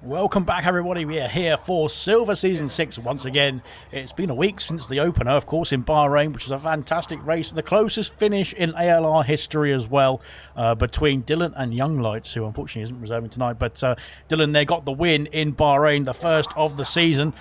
Welcome back, everybody. We are here for Silver Season 6 once again. It's been a week since the opener, of course, in Bahrain, which was a fantastic race. The closest finish in ALR history as well, between Dylan and Younglights, who unfortunately isn't reserving tonight. But Dylan there got the win in Bahrain, the first of the season.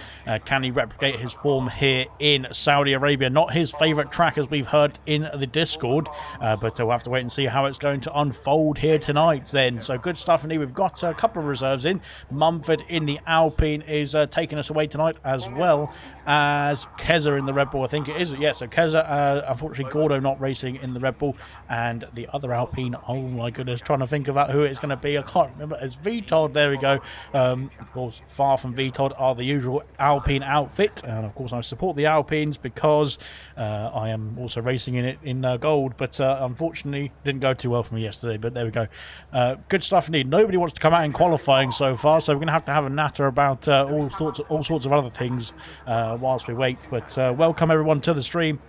Can he replicate his form here in Saudi Arabia? Not his favourite track, as we've heard in the Discord, but we'll have to wait and see how it's going to unfold here tonight then. So good stuff indeed. We've got a couple of reserves in. Mumford in the Alpine is taking us away tonight, as well as Keza in the Red Bull, I think it is. Yeah, so Keza, unfortunately Gordo not racing in the Red Bull, and the other Alpine, oh my goodness, trying to think about who it's going to be. I can't remember. It's VTOD, there we go. Of course, far from VTOD are the usual Alpine outfit, and of course I support the Alpines because I am also racing in it in gold, but unfortunately didn't go too well for me yesterday, but there we go. Good stuff indeed. Nobody wants to come out in qualifying so far, so we're going to have a natter about all sorts of other things whilst we wait. But welcome everyone to the stream.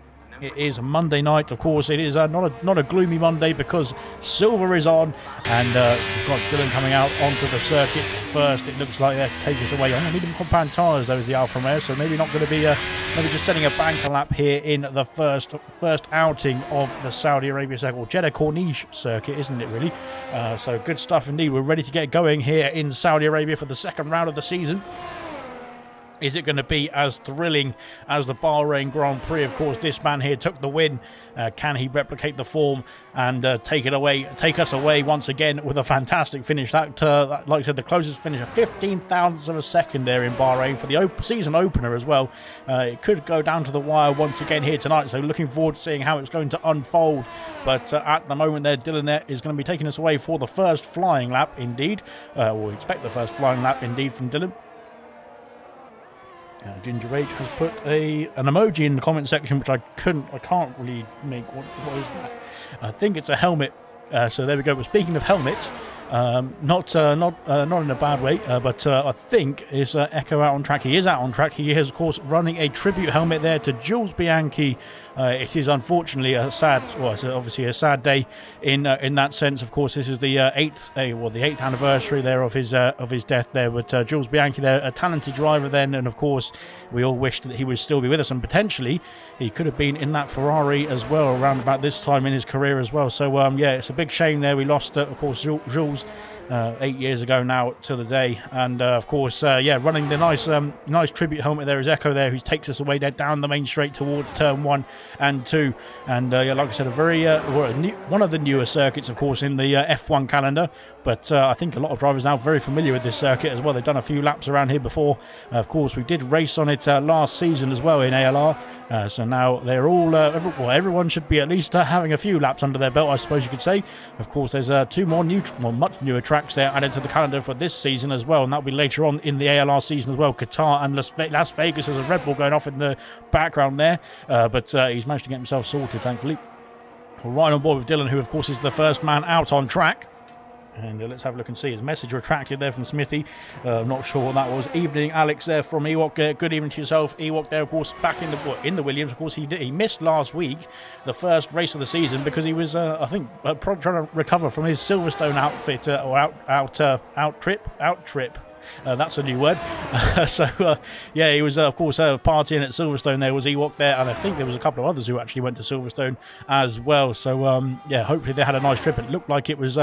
It is Monday night, of course. It is not a gloomy Monday because Silver is on, and we've got Dylan coming out onto the circuit first. It looks like they're to take us away on the medium compound tyres. There is the Alfa Romeo, so maybe not going to be maybe just setting a banker lap here in the first outing of the Saudi Arabia circuit, or Jeddah Corniche circuit, isn't it really? So good stuff indeed. We're ready to get going here in Saudi Arabia for the second round of the season. Is it going to be as thrilling as the Bahrain Grand Prix? Of course, this man here took the win. Can he replicate the form and take us away once again with a fantastic finish? That, like I said, the closest finish, a 15,000th of a second there in Bahrain for the season opener as well. It could go down to the wire once again here tonight, so looking forward to seeing how it's going to unfold. But at the moment there, Dylan there is going to be taking us away for the first flying lap indeed. We expect the first flying lap indeed from Dylan. Ginger Rage has put an emoji in the comment section, which I can't really make. What is that? I think it's a helmet. So there we go. But speaking of helmets, not in a bad way, but I think is Echo out on track. He is out on track. He is, of course, running a tribute helmet there to Jules Bianchi. It is unfortunately a sad, well, it's obviously a sad day in that sense. Of course, this is the eighth anniversary there of his death there. But Jules Bianchi there, a talented driver then, and of course we all wished that he would still be with us, and potentially he could have been in that Ferrari as well around about this time in his career as well. So yeah, it's a big shame there. We lost, of course, Jules 8 years ago now to the day, and of course yeah, running the nice tribute helmet there is Echo there, who takes us away there down the main straight towards turn 1 and 2, and yeah, like I said, a very one of the newer circuits, of course, in the F1 calendar. But I think a lot of drivers now very familiar with this circuit as well. They've done a few laps around here before. Of course, we did race on it last season as well in ALR. So now they're all, everyone should be at least having a few laps under their belt, I suppose you could say. Of course, there's two more much newer tracks there added to the calendar for this season as well, and that'll be later on in the ALR season as well. Qatar and Las Vegas. There's a Red Bull going off in the background there, but he's managed to get himself sorted, thankfully. We're right on board with Dylan, who of course is the first man out on track. And let's have a look and see. His message retracted there from Smithy. I'm not sure what that was. Evening, Alex there from Ewok. Good evening to yourself. Ewok there, of course, back in the Williams. Of course, he missed last week, the first race of the season, because he was, I think, probably trying to recover from his Silverstone outfit or out trip. That's a new word. So yeah, he was of course partying at Silverstone. There was Ewok there, and I think there was a couple of others who actually went to Silverstone as well. So yeah, hopefully they had a nice trip. It looked like it was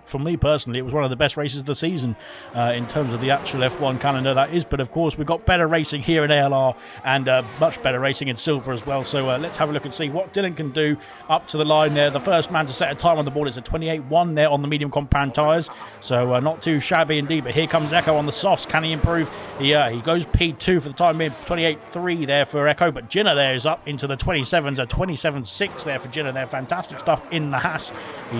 for me personally, it was one of the best races of the season in terms of the actual F1 calendar, that is. But of course, we've got better racing here in ALR, and much better racing in Silver as well. So let's have a look and see what Dylan can do up to the line there. The first man to set a time on the board is a 28.1 there on the medium compound tyres, so not too shabby indeed. But here comes Echo on the softs. Can he improve? He goes P2 for the time being. 28.3 there for Echo, but Jinnah there is up into the 27s. A 27.6 there for Jinnah there. Fantastic stuff in the Haas. He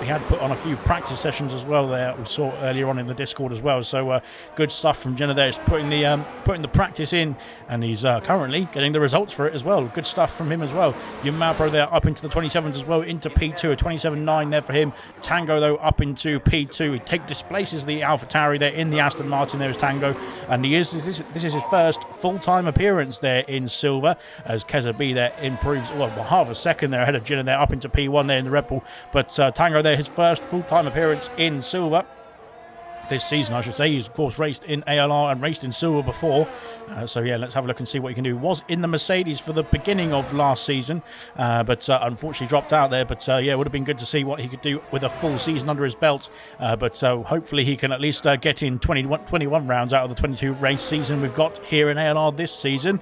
had put on a few practice sessions as well there, we saw earlier on in the Discord as well. So good stuff from Jinnah there. He's putting the practice in, and he's currently getting the results for it as well. Good stuff from him as well. Yumapro there up into the 27s as well, into P2. A 27.9 there for him. Tango though up into P2. He displaces the AlphaTauri there in the Aston Martin. There is Tango, and this is his first full-time appearance there in silver, as Keza B there improves, well, half a second there ahead of Gillen there, up into P1 there in the Red Bull. But Tango there, his first full-time appearance in silver this season, I should say. He's, of course, raced in ALR and raced in silver before. So, yeah, let's have a look and see what he can do. Was in the Mercedes for the beginning of last season, but unfortunately dropped out there. But, yeah, it would have been good to see what he could do with a full season under his belt. But hopefully he can at least get in 21 rounds out of the 22 race season we've got here in ALR this season.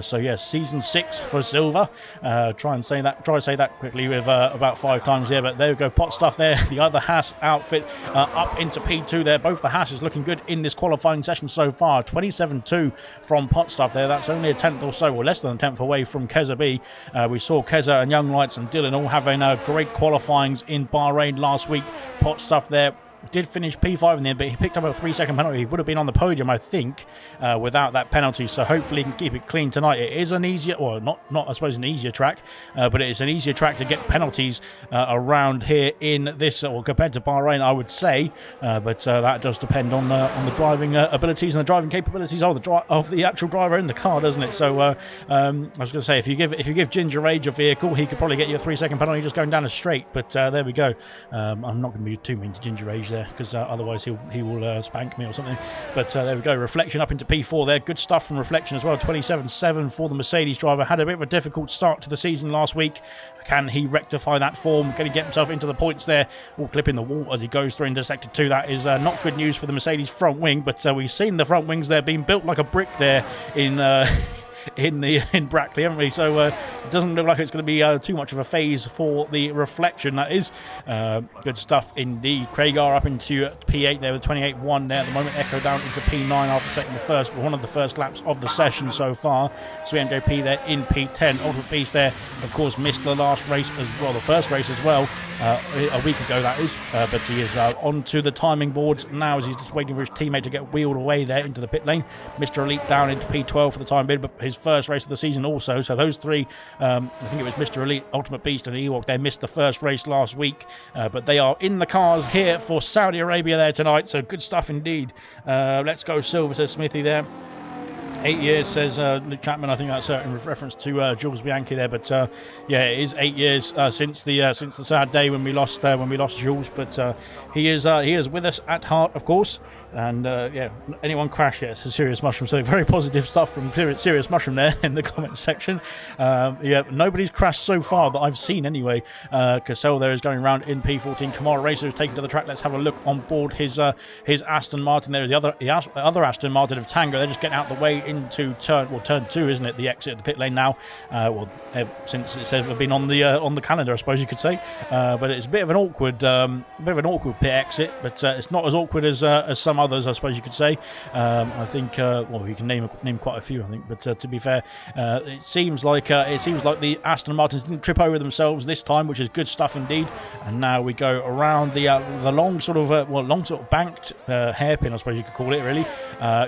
So, yeah, season 6 for silver. Try to say that quickly with about 5 times here. But there we go, pot stuff there. The other Haas outfit up into P2 there. Both the Haas is looking good in this qualifying session so far. 27.2 from pot stuff there. That's only a tenth or so, or less than a tenth away from Keza B. We saw Keza and Young Lights and Dylan all having great qualifyings in Bahrain last week. Pot stuff there did finish P5 in there, but he picked up a 3-second penalty. He would have been on the podium, I think, without that penalty. So hopefully he can keep it clean tonight. It is an easier, or not I suppose an easier track, but it is an easier track to get penalties around here in this, or compared to Bahrain, I would say. But that does depend on the driving abilities and the driving capabilities of the actual driver in the car, doesn't it? So I was going to say, if you give Ginger Rage a vehicle, he could probably get you a 3-second penalty just going down a straight. But there we go. I'm not going to be too mean to Ginger Rage there, because otherwise he will spank me or something. But there we go, Reflection up into P4 there. Good stuff from Reflection as well. 27.7 for the Mercedes driver. Had a bit of a difficult start to the season last week. Can he rectify that form? Can he get himself into the points there? All clipping the wall as he goes through into sector 2. That is not good news for the Mercedes front wing, but we've seen the front wings there being built like a brick there in Brackley, haven't we? So it doesn't look like it's going to be too much of a phase for the Reflection. That is good stuff indeed. Craigar up into P8 there with 28.1 there at the moment. Echo down into P9 after taking one of the first laps of the session so far. So MJP there in P10. Ultimate Beast there, of course, missed the last race as well, the first race as well, a week ago that is. But he is onto the timing boards now as he's just waiting for his teammate to get wheeled away there into the pit lane. Mr. Elite down into P12 for the time being, but his first race of the season also. So those three, I think it was Mr. Elite, Ultimate Beast and Ewok, they missed the first race last week, but they are in the cars here for Saudi Arabia there tonight. So good stuff indeed. Let's go silver, says Smithy there. 8 years, says Luke Chapman. I think that's in reference to Jules Bianchi there. But yeah, it is 8 years since the sad day when we lost Jules. But he is with us at heart, of course. And yeah, anyone crash? Yeah, it's a Serious Mushroom. So very positive stuff from Serious Mushroom there in the comments section. Yeah, nobody's crashed so far that I've seen anyway. Cassell there is going around in P14. Kamara Racer is taken to the track. Let's have a look on board his Aston Martin there. The other Aston Martin of Tango. They're just getting out the way into turn 2, isn't it? The exit of the pit lane now. Since it says we've been on the calendar, I suppose you could say. But it's a bit of an awkward pit exit. But it's not as awkward as some others, I suppose you could say. I think we can name quite a few, I think. But to be fair, it seems like the Aston Martins didn't trip over themselves this time, which is good stuff indeed. And now we go around the long sort of banked hairpin, I suppose you could call it. Really,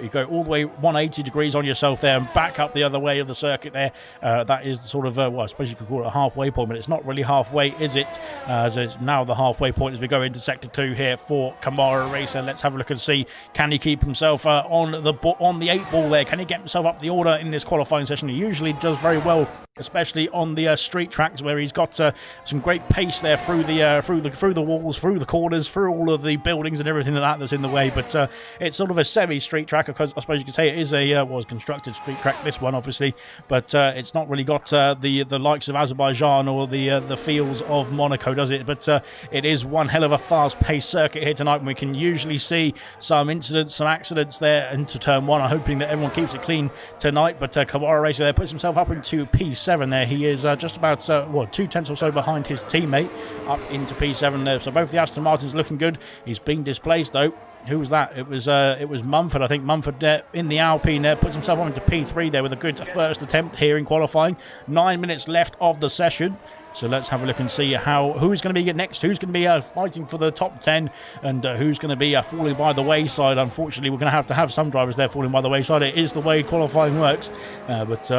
you go all the way 180 degrees on yourself there and back up the other way of the circuit there. That is the sort of I suppose you could call it a halfway point, but it's not really halfway, is it? So it's now the halfway point as we go into sector 2 here for Kamara Racer. Let's have a look and see, can he keep himself on the 8 ball there? Can he get himself up the order in this qualifying session? He usually does very well, especially on the street tracks where he's got some great pace there through the walls, through the corners, through all of the buildings and everything that's in the way. But it's sort of a semi-street track, because I suppose you could say it is a constructed street track, this one obviously, but it's not really got the likes of Azerbaijan or the fields of Monaco, does it? But it is one hell of a fast-paced circuit here tonight, and we can usually see some incidents, some accidents there into turn 1. I'm hoping that everyone keeps it clean tonight. But Kamara Racer there puts himself up into P7 there. He is just about 2 tenths or so behind his teammate up into P7 there. So both the Aston Martins looking good. He's been displaced though. Who was that? It was Mumford. I think Mumford there in the Alpine there puts himself on into P3 there with a good first attempt here in qualifying. 9 minutes left of the session. So let's have a look and see who's going to be next, who's going to be fighting for the top 10, and who's going to be falling by the wayside. Unfortunately, we're going to have some drivers there falling by the wayside. It is the way qualifying works. But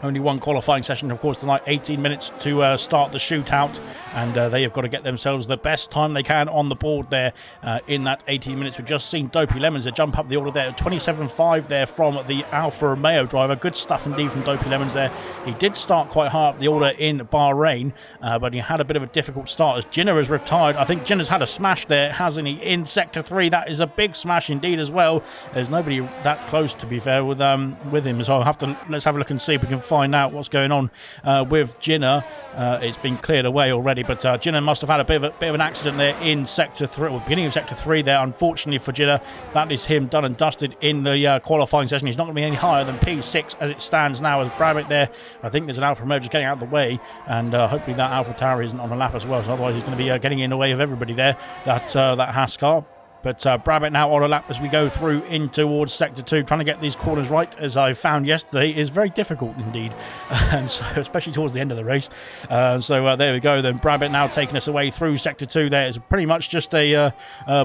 Only one qualifying session, of course, tonight. 18 minutes to start the shootout, and they have got to get themselves the best time they can on the board there in that 18 minutes. We've just seen Dopey Lemons jump up the order there. 27.5 there from the Alfa Romeo driver. Good stuff indeed from Dopey Lemons there. He did start quite high up the order in Bahrain, but he had a bit of a difficult start as Jinnah has retired. I think Jinnah's had a smash there, hasn't he, in Sector 3. That is a big smash indeed as well. There's nobody that close, to be fair, with him, so let's have a look and see if we can find out what's going on with Jinnah. It's been cleared away already, but Jinnah must have had a bit of an accident there in Sector 3, or beginning of Sector 3 there. Unfortunately for Jinnah, that is him done and dusted in the qualifying session. He's not going to be any higher than P6 as it stands now, as Brabbitt there, I think there's an Alfa Romeo just getting out of the way, and hopefully that Alfa Tauri isn't on a lap as well, so otherwise he's going to be getting in the way of everybody there, that Haas car. But Brabbitt now on a lap as we go through in towards Sector 2. Trying to get these corners right, as I found yesterday, is very difficult indeed, and so especially towards the end of the race. So there we go. Then Brabbitt now taking us away through Sector 2. There is pretty much just a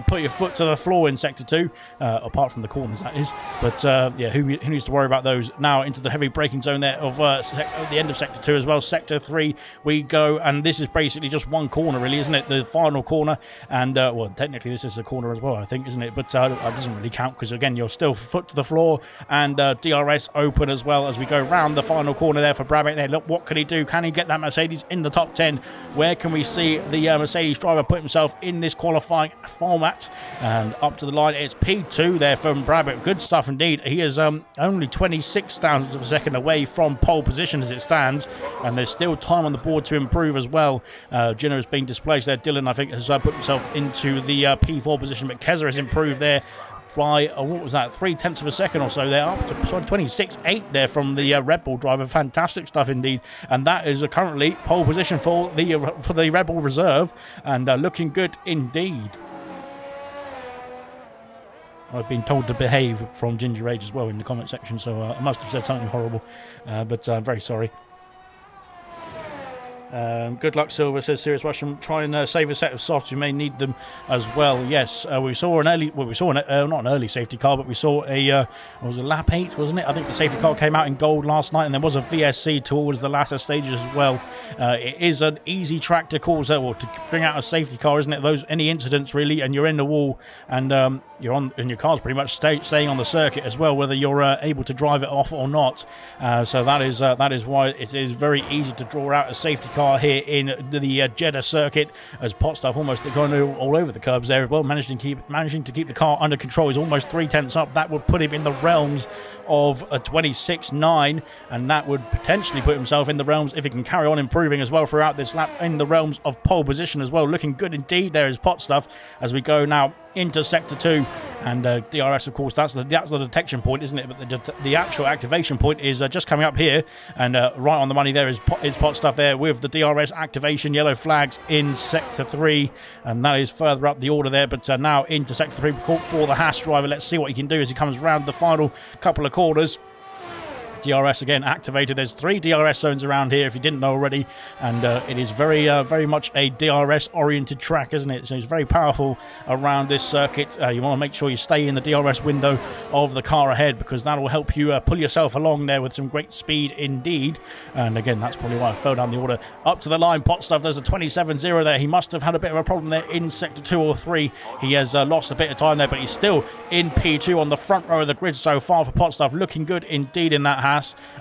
put your foot to the floor in Sector 2, apart from the corners, that is. But yeah, who needs to worry about those? Now into the heavy braking zone there of the end of Sector 2 as well. Sector 3 we go, and this is basically just one corner, really, isn't it? The final corner, and well, technically this is a corner as well, I think, isn't it? But it doesn't really count because, again, you're still foot to the floor, and DRS open as well as we go round the final corner there for Brabbitt there. Look, what can he do? Can he get that Mercedes in the top 10? Where can we see the Mercedes driver put himself in this qualifying format? And up to the line, it's P2 there from Brabbitt. Good stuff indeed. He is only 26 thousandths of a second away from pole position as it stands, and there's still time on the board to improve as well. Jinnah has been displaced there. Dylan, I think, has put himself into the P4 position, but Keza has improved there by, what was that, 0.3 of a second or so there, up to 26.8 there from the Red Bull driver. Fantastic stuff indeed, and that is currently pole position for the Red Bull reserve, and looking good indeed. I've been told to behave from Ginger Age as well in the comment section, so I must have said something horrible, but I'm very sorry. Good luck, Silver, says Serious Russian. Try and save a set of softs. You may need them as well. Yes, we saw not an early safety car, but we saw was a lap 8, wasn't it? I think the safety car came out in gold last night, and there was a VSC towards the latter stages as well. It is an easy track to cause, or to bring out a safety car, isn't it? Any incidents really, and you're in the wall, and your car's pretty much staying on the circuit as well, whether you're able to drive it off or not. So that is why it is very easy to draw out a safety car here in the Jeddah circuit, as Potstuff almost going all over the curbs there as well, managing to keep the car under control. He's almost 0.3 up. That would put him in the realms of a 26.9, and that would potentially put himself in the realms, if he can carry on improving as well throughout this lap, in the realms of pole position as well. Looking good indeed there is Potstuff as we go now into Sector 2, and DRS, of course, that's the detection point, isn't it? But the actual activation point is just coming up here, and right on the money there is Potstuff there with the DRS activation, yellow flags in Sector 3, and that is further up the order there. But now into Sector 3 for the Haas driver. Let's see what he can do as he comes round the final couple of corners. DRS again activated. There's 3 DRS zones around here, if you didn't know already, and it is very much a DRS oriented track, isn't it? So it's very powerful around this circuit. You want to make sure you stay in the DRS window of the car ahead, because that will help you pull yourself along there with some great speed indeed. And again, that's probably why I fell down the order. Up to the line, Potstuff, there's a 27.0 there. He must have had a bit of a problem there in Sector 2 or 3. He has lost a bit of time there, but he's still in P2 on the front row of the grid so far for Potstuff. Looking good indeed in that Haas.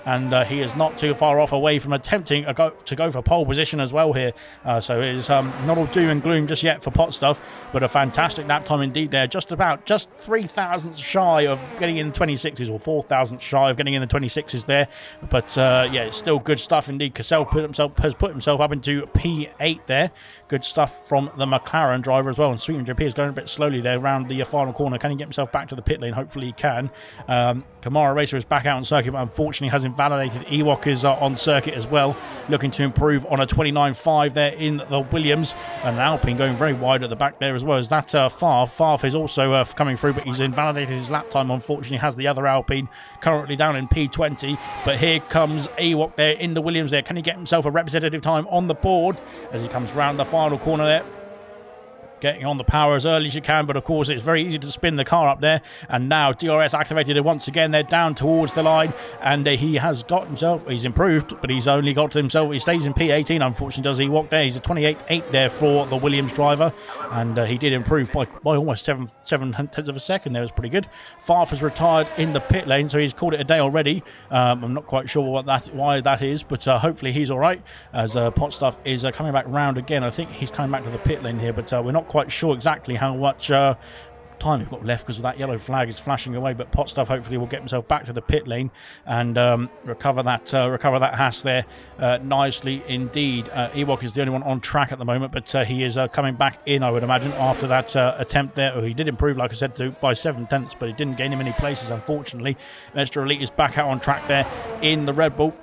And he is not too far off away from attempting to go for pole position as well here. So it is not all doom and gloom just yet for Potstuff, but a fantastic lap time indeed there. Just 3 thousandths shy of getting in the 26s, or 4 thousandths shy of getting in the 26s there. But yeah, it's still good stuff indeed. Cassell has put himself up into P8 there. Good stuff from the McLaren driver as well. And Sweetman JP is going a bit slowly there around the final corner. Can he get himself back to the pit lane? Hopefully he can. Kamara Racer is back out on circuit, but unfortunately has invalidated. Ewok is on circuit as well, looking to improve on a 29.5 there in the Williams, and Alpine going very wide at the back there as well. As that Farf is also coming through, but he's invalidated his lap time, unfortunately, has the other Alpine currently down in P20. But here comes Ewok there in the Williams there. Can he get himself a representative time on the board as he comes round the final corner there? getting on the power as early as you can, but of course it's very easy to spin the car up there. And now DRS activated once again. They're down towards the line, and he has got himself, he's improved, but he's only got himself, he stays in P18 unfortunately, does he? Walk there, he's a 28.8 there for the Williams driver, and he did improve by almost 7 tenths of a second there. Was pretty good. Farf has retired in the pit lane, so he's called it a day already. I'm not quite sure why that is, but hopefully he's alright, as Pot Stuff is coming back round again. I think he's coming back to the pit lane here, but we're not quite sure exactly how much time we've got left because that yellow flag is flashing away. But Pot Stuff hopefully will get himself back to the pit lane and recover that Haas there nicely indeed. Ewok is the only one on track at the moment, but he is coming back in, I would imagine, after that attempt there. He did improve, like I said, by 7 tenths, but he didn't gain him any places, unfortunately. Mr. Elite is back out on track there in the Red Bull,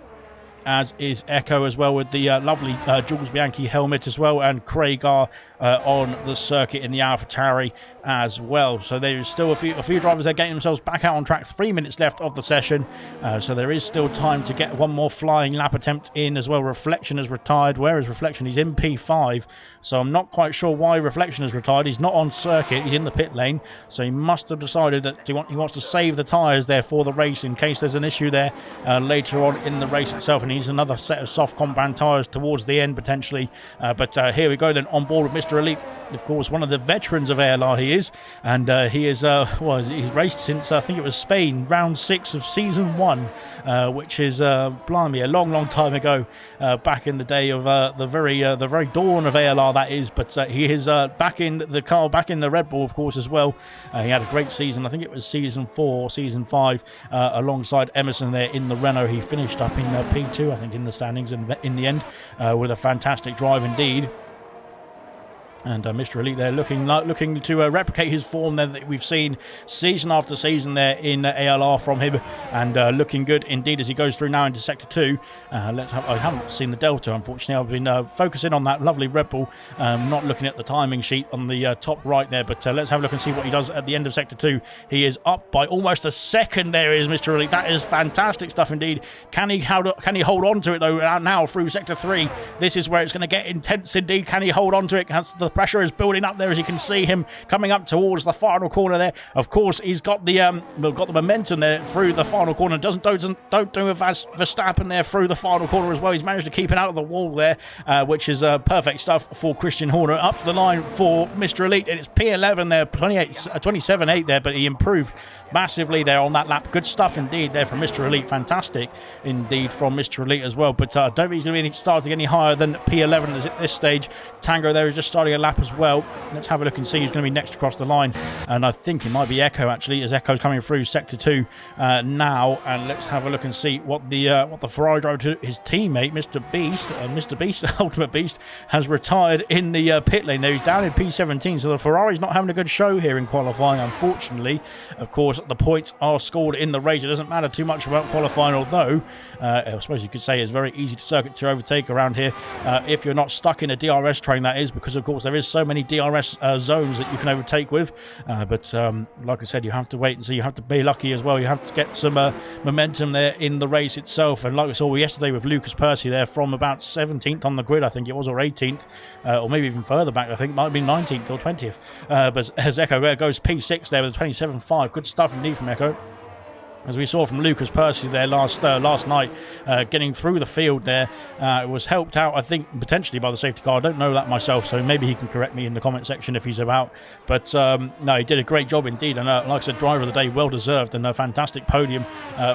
as is Echo as well, with the lovely Jules Bianchi helmet as well, and Craig are on the circuit in the AlphaTauri as well. So there is still a few drivers there getting themselves back out on track. 3 minutes left of the session, so there is still time to get one more flying lap attempt in as well. Reflection has retired. Where is Reflection? He's in P5, so I'm not quite sure why Reflection has retired. He's not on circuit, he's in the pit lane, so he must have decided that he wants to save the tyres there for the race in case there's an issue there later on in the race itself, and he needs another set of soft compound tyres towards the end potentially. But here we go then, on board with Mr. Elite. Of course, one of the veterans of ALR he is, and he is he's raced since I think it was Spain, round 6 of season 1, which is blimey, a long time ago, back in the day of the very dawn of ALR, that is. But he is back in the car, back in the Red Bull, of course, as well. He had a great season. I think it was season 4, season 5, alongside Emerson there in the Renault. He finished up in P2, I think, in the standings, and in the end with a fantastic drive indeed. And Mr. Elite there looking to replicate his form there that we've seen season after season there in ALR from him, and looking good indeed as he goes through now into Sector 2. I haven't seen the Delta, unfortunately. I've been focusing on that lovely Red Bull, not looking at the timing sheet on the top right there. But let's have a look and see what he does at the end of Sector 2. He is up by almost a second. There is Mr. Elite. That is fantastic stuff indeed. Can he hold on to it though now through Sector 3? This is where it's going to get intense indeed. Can he hold on to it? The pressure is building up there as you can see him coming up towards the final corner there. Of course, he's got the momentum there through the final corner. Don't do a Verstappen there through the final corner as well. He's managed to keep it out of the wall there, which is perfect stuff for Christian Horner. Up to the line for Mr. Elite, and it's P11 there, 27.8 there, but he improved massively there on that lap. Good stuff indeed there from Mr. Elite. Fantastic indeed from Mr. Elite as well. But I don't think he's going to be starting any higher than P11 at this stage. Tango there is just starting a lap as well. Let's have a look and see who's going to be next across the line, and I think it might be Echo actually, as Echo's coming through Sector 2 now. And let's have a look and see what the Ferrari driver to his teammate Mr. Beast Ultimate Beast has retired in the pit lane there. He's down in P17, so the Ferrari's not having a good show here in qualifying, unfortunately. Of course, the points are scored in the race. It doesn't matter too much about qualifying, although I suppose you could say it's very easy to circuit to overtake around here if you're not stuck in a DRS train, that is, because of course there is so many DRS zones that you can overtake with. But like I said, you have to wait and see. You have to be lucky as well. You have to get some momentum there in the race itself. And like we saw yesterday with Lucas Percy there from about 17th on the grid, I think it was, or 18th, or maybe even further back, I think, might have been 19th or 20th. But as Echo goes P6 there with a 27.5. Good stuff indeed from Echo. As we saw from Lucas Percy there last night, getting through the field there. It was helped out, I think, potentially by the safety car. I don't know that myself, so maybe he can correct me in the comment section if he's about. But no, he did a great job indeed. And like I said, driver of the day, well deserved, and a fantastic podium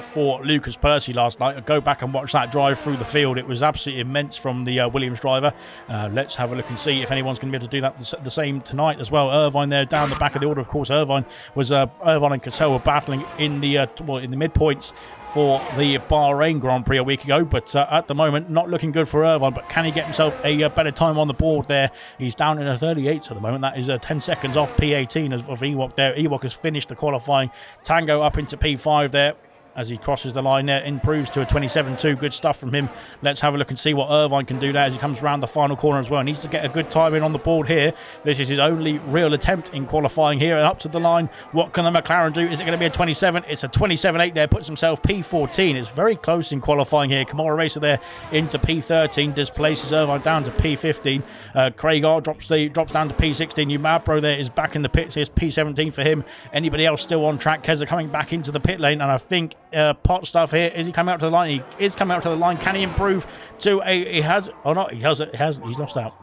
for Lucas Percy last night. Go back and watch that drive through the field. It was absolutely immense from the Williams driver. Let's have a look and see if anyone's going to be able to do that the same tonight as well. Irvine there down the back of the order. Of course, Irvine and Cassell were battling in the midpoints for the Bahrain Grand Prix a week ago, but at the moment not looking good for Irvine. But can he get himself a better time on the board there? He's down in a 38 at the moment. That is 10 seconds off P18 of Ewok there. Ewok has finished the qualifying. Tango up into P5 there. as he crosses the line there, improves to a 27.2. Good stuff from him. Let's have a look and see what Irvine can do there as he comes around the final corner as well. Needs to get a good time in on the board here. This is his only real attempt in qualifying here, and up to the line. What can the McLaren do? Is it going to be a 27? It's a 27.8 there, puts himself P14. It's very close in qualifying here. Kamara Racer there into P13, displaces Irvine down to P15. Craig R drops down to P16. Umabro there is back in the pits. Here's P17 for him. Anybody else still on track? Keza coming back into the pit lane, and I think Pot Stuff here, is he coming out to the line? He is coming out to the line. Can he improve to a, he has, or not, he hasn't, he's lost out.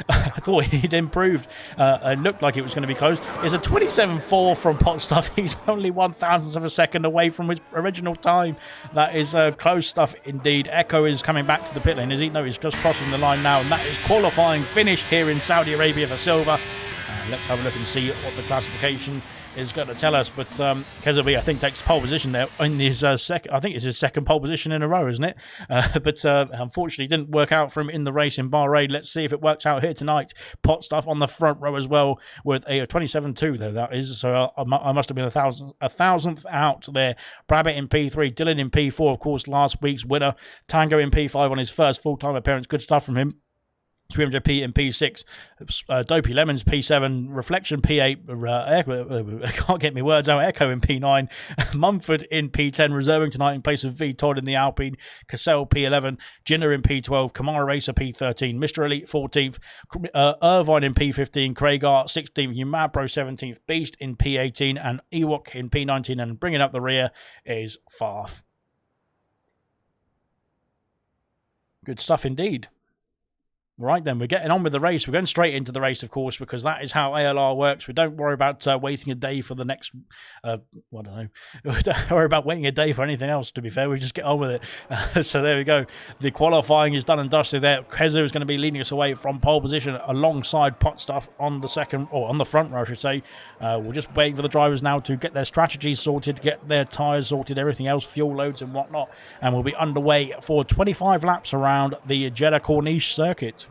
I thought he'd improved. It looked like it was going to be close. It's a 27.4 from Pot Stuff. He's only 1,000th of a second away from his original time. That is close stuff indeed. Echo is coming back to the pit lane, is he? No, he's just crossing the line now, and that is qualifying finish here in Saudi Arabia for silver. Let's have a look and see what the classification is going to tell us. But Kezabi, I think, takes pole position there in his second. I think it's his second pole position in a row, isn't it? But unfortunately, didn't work out for him in the race in Bahrain. Let's see if it works out here tonight. Pot Stuff on the front row as well with a 27.2, though that is. So I must have been a thousandth out there. Brabbit in P3, Dylan in P4, of course, last week's winner. Tango in P5 on his first full-time appearance. Good stuff from him. 300p in P6, Dopey Lemons P7, Reflection P8, I can't get my words out, Echo in P9, Mumford in P10, reserving tonight in place of V Todd in the Alpine, Cassell P11, Jinner in P12, Kamara Racer P13, Mr. Elite 14th, Irvine in P15, Craig Art 16th, Umabro 17th, Beast in P18, and Ewok in P19, and bringing up the rear is Farf. Good stuff indeed. Right then, we're getting on with the race. We're going straight into the race, of course, because that is how ALR works. We don't worry about waiting a day for the next, I don't know. We don't worry about waiting a day for anything else, to be fair. We just get on with it. So there we go. The qualifying is done and dusted there. Kezu is going to be leading us away from pole position alongside Pot Stuff on the second, or on the front row, I should say. We're just waiting for the drivers now to get their strategies sorted, get their tyres sorted, everything else, fuel loads and whatnot. And we'll be underway for 25 laps around the Jeddah Corniche circuit.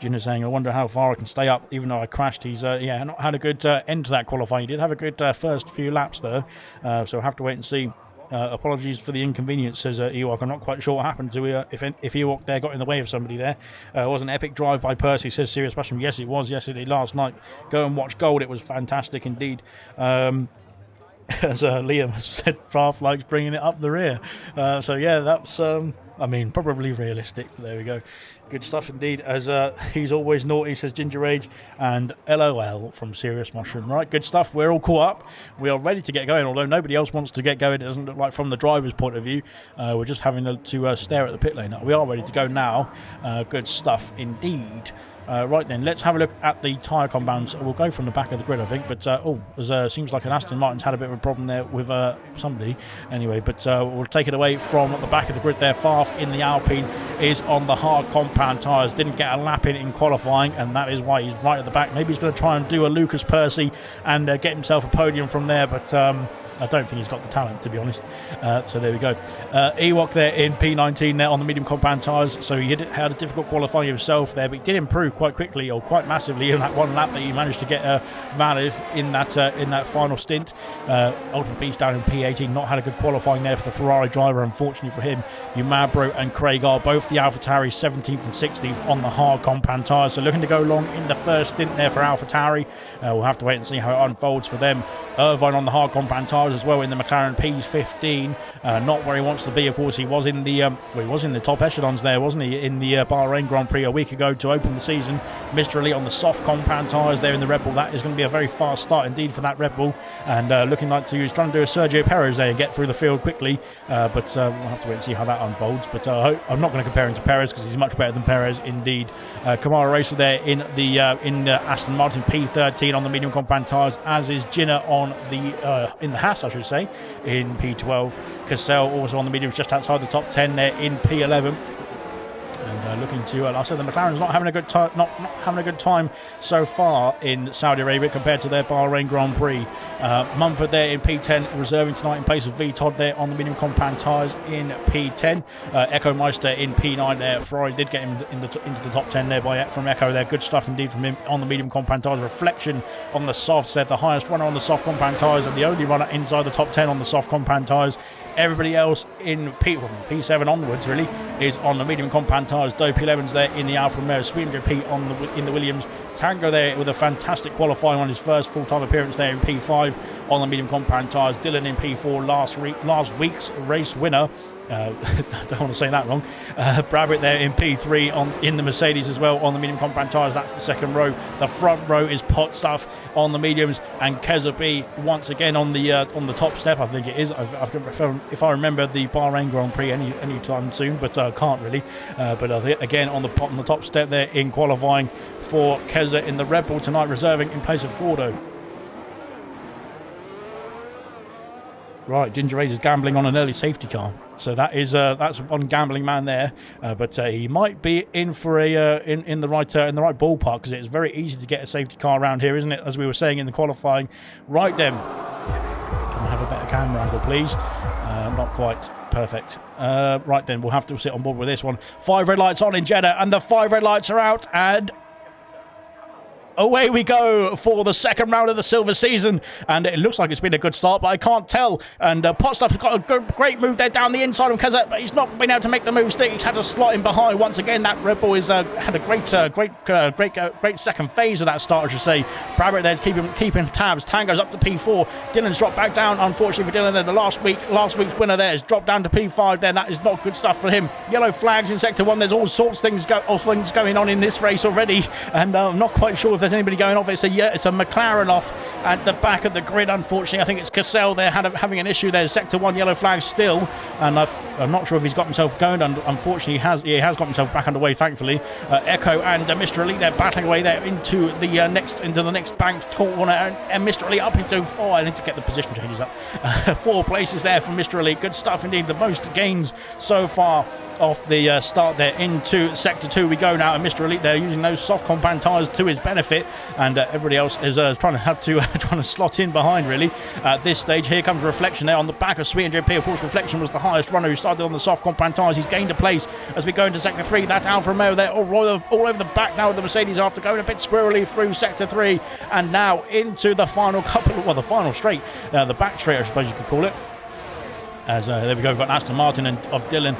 Jin is saying, I wonder how far I can stay up, even though I crashed. He's not had a good end to that qualifying. He did have a good first few laps there, so we'll have to wait and see. Apologies for the inconvenience, says Ewok. I'm not quite sure what happened to if Ewok there got in the way of somebody there. It was an epic drive by Percy, says Serious Passion. Yes, it was yesterday, last night. Go and watch Gold. It was fantastic indeed. As Liam has said, Farf likes bringing it up the rear. So yeah, that's, I mean, probably realistic. But there we go. Good stuff indeed. As he's always naughty, says Ginger Age, and LOL from Serious Mushroom. Right, good stuff. We're all caught up. We are ready to get going, although nobody else wants to get going. It doesn't look like from the driver's point of view. We're just having to stare at the pit lane. We are ready to go now. Good stuff indeed. Right then, let's have a look at the tyre compounds. We'll go from the back of the grid, I think. But seems like an Aston Martin's had a bit of a problem there with somebody. Anyway, but we'll take it away from the back of the grid there. Farf in the Alpine is on the hard compound tyres. Didn't get a lap in qualifying, and that is why he's right at the back. Maybe he's going to try and do a Lucas Percy and get himself a podium from there, but I don't think he's got the talent, to be honest. So there we go. Ewok there in P19 there on the medium compound tyres. So he had a difficult qualifying himself there, but he did improve quite quickly, or quite massively, in that one lap that he managed to get valid in that final stint. Ultimate Beast down in P18, not had a good qualifying there for the Ferrari driver, unfortunately for him. Umabro and Craig are both the AlphaTauri 17th and 16th on the hard compound tyres. So looking to go long in the first stint there for AlphaTauri. We'll have to wait and see how it unfolds for them. Irvine on the hard compound tyres as well in the McLaren P15. Not where he wants to be, of course. He was in the top echelons there, wasn't he, in the Bahrain Grand Prix a week ago to open the season. Mr. Elite on the soft compound tyres there in the Red Bull. That is going to be a very fast start indeed for that Red Bull, and looking like he's trying to do a Sergio Perez there and get through the field quickly, but we'll have to wait and see how that unfolds. But I'm not going to compare him to Perez because he's much better than Perez indeed. Kamara Racer there in the Aston Martin P13 on the medium compound tyres, as is Jinner on in the Haas, I should say, in P12. Cassell also on the mediums, just outside the top 10 there in P11. And looking to, like I said, the McLaren's not having a good time, not having a good time so far in Saudi Arabia compared to their Bahrain Grand Prix. Mumford there in P10, reserving tonight in place of V Todd there on the medium compound tyres in P10. Echo Meister in P9 there. Ferrari did get him into the top 10 there from Echo there. Good stuff indeed from him on the medium compound tyres. Reflection on the softs there, the highest runner on the soft compound tyres and the only runner inside the top 10 on the soft compound tyres. Everybody else in P7 onwards really is on the medium compound tyres. Doe P11's there in the Alfa Romeo, Sweet P in the Williams. Tango there with a fantastic qualifying on his first full-time appearance there in P5 on the medium compound tyres. Dylan in P4, last week's race winner. I don't want to say that wrong. Brabbitt there in P3 in the Mercedes as well on the medium compound tyres. That's the second row. The front row is pot stuff on the mediums, and Keza B once again on the top step. I think it is. If I remember the Bahrain Grand Prix any time soon, but can't really. But again on the top step there in qualifying for Keza in the Red Bull tonight, reserving in place of Gordo. Right, Ginger Age is gambling on an early safety car, so that's one gambling man there. But he might be in for in the right ballpark, because it's very easy to get a safety car around here, isn't it? As we were saying in the qualifying. Right then, can I have a better camera angle, please? Not quite perfect. Right then, we'll have to sit on board with this one. 5 red lights on in Jeddah, and the 5 red lights are out, and away we go for the second round of the silver season, and it looks like it's been a good start, but I can't tell. And Potstuff's got a great move there down the inside of Keza, but he's not been able to make the move stick. He's had to slot in behind once again. That Red Bull has had a great second phase of that start, I should say. Brabbitt there keeping tabs. Tango's up to P4. Dylan's dropped back down, unfortunately for Dylan there. The last week's winner there has dropped down to P5 there. That is not good stuff for him. Yellow flags in sector 1. There's all sorts of things going on in this race already, and I'm not quite sure if there's anybody going off. It's a McLaren off at the back of the grid, unfortunately. I think it's Cassell there having an issue there. Sector 1 yellow flag still, and I'm not sure if he's got himself going. Unfortunately, he has got himself back underway, thankfully. Echo and Mr. Elite, they're battling away there into the next banked corner, and Mr. Elite up into 4. I need to get the position changes up. 4 places there for Mr. Elite. Good stuff indeed. The most gains so far off the start there into sector 2 we go now, and Mr. Elite there using those soft compound tyres to his benefit, and everybody else is trying to slot in behind really at this stage. Here comes Reflection there on the back of Sweet and JP. Of course, Reflection was the highest runner who started on the soft compound tyres. He's gained a place as we go into sector 3. That Alfa Romeo there all over the back now with the Mercedes after going a bit squirrely through sector 3, and now into the final the final straight, the back straight I suppose you could call it. As there we go, we've got Aston Martin of Dylan,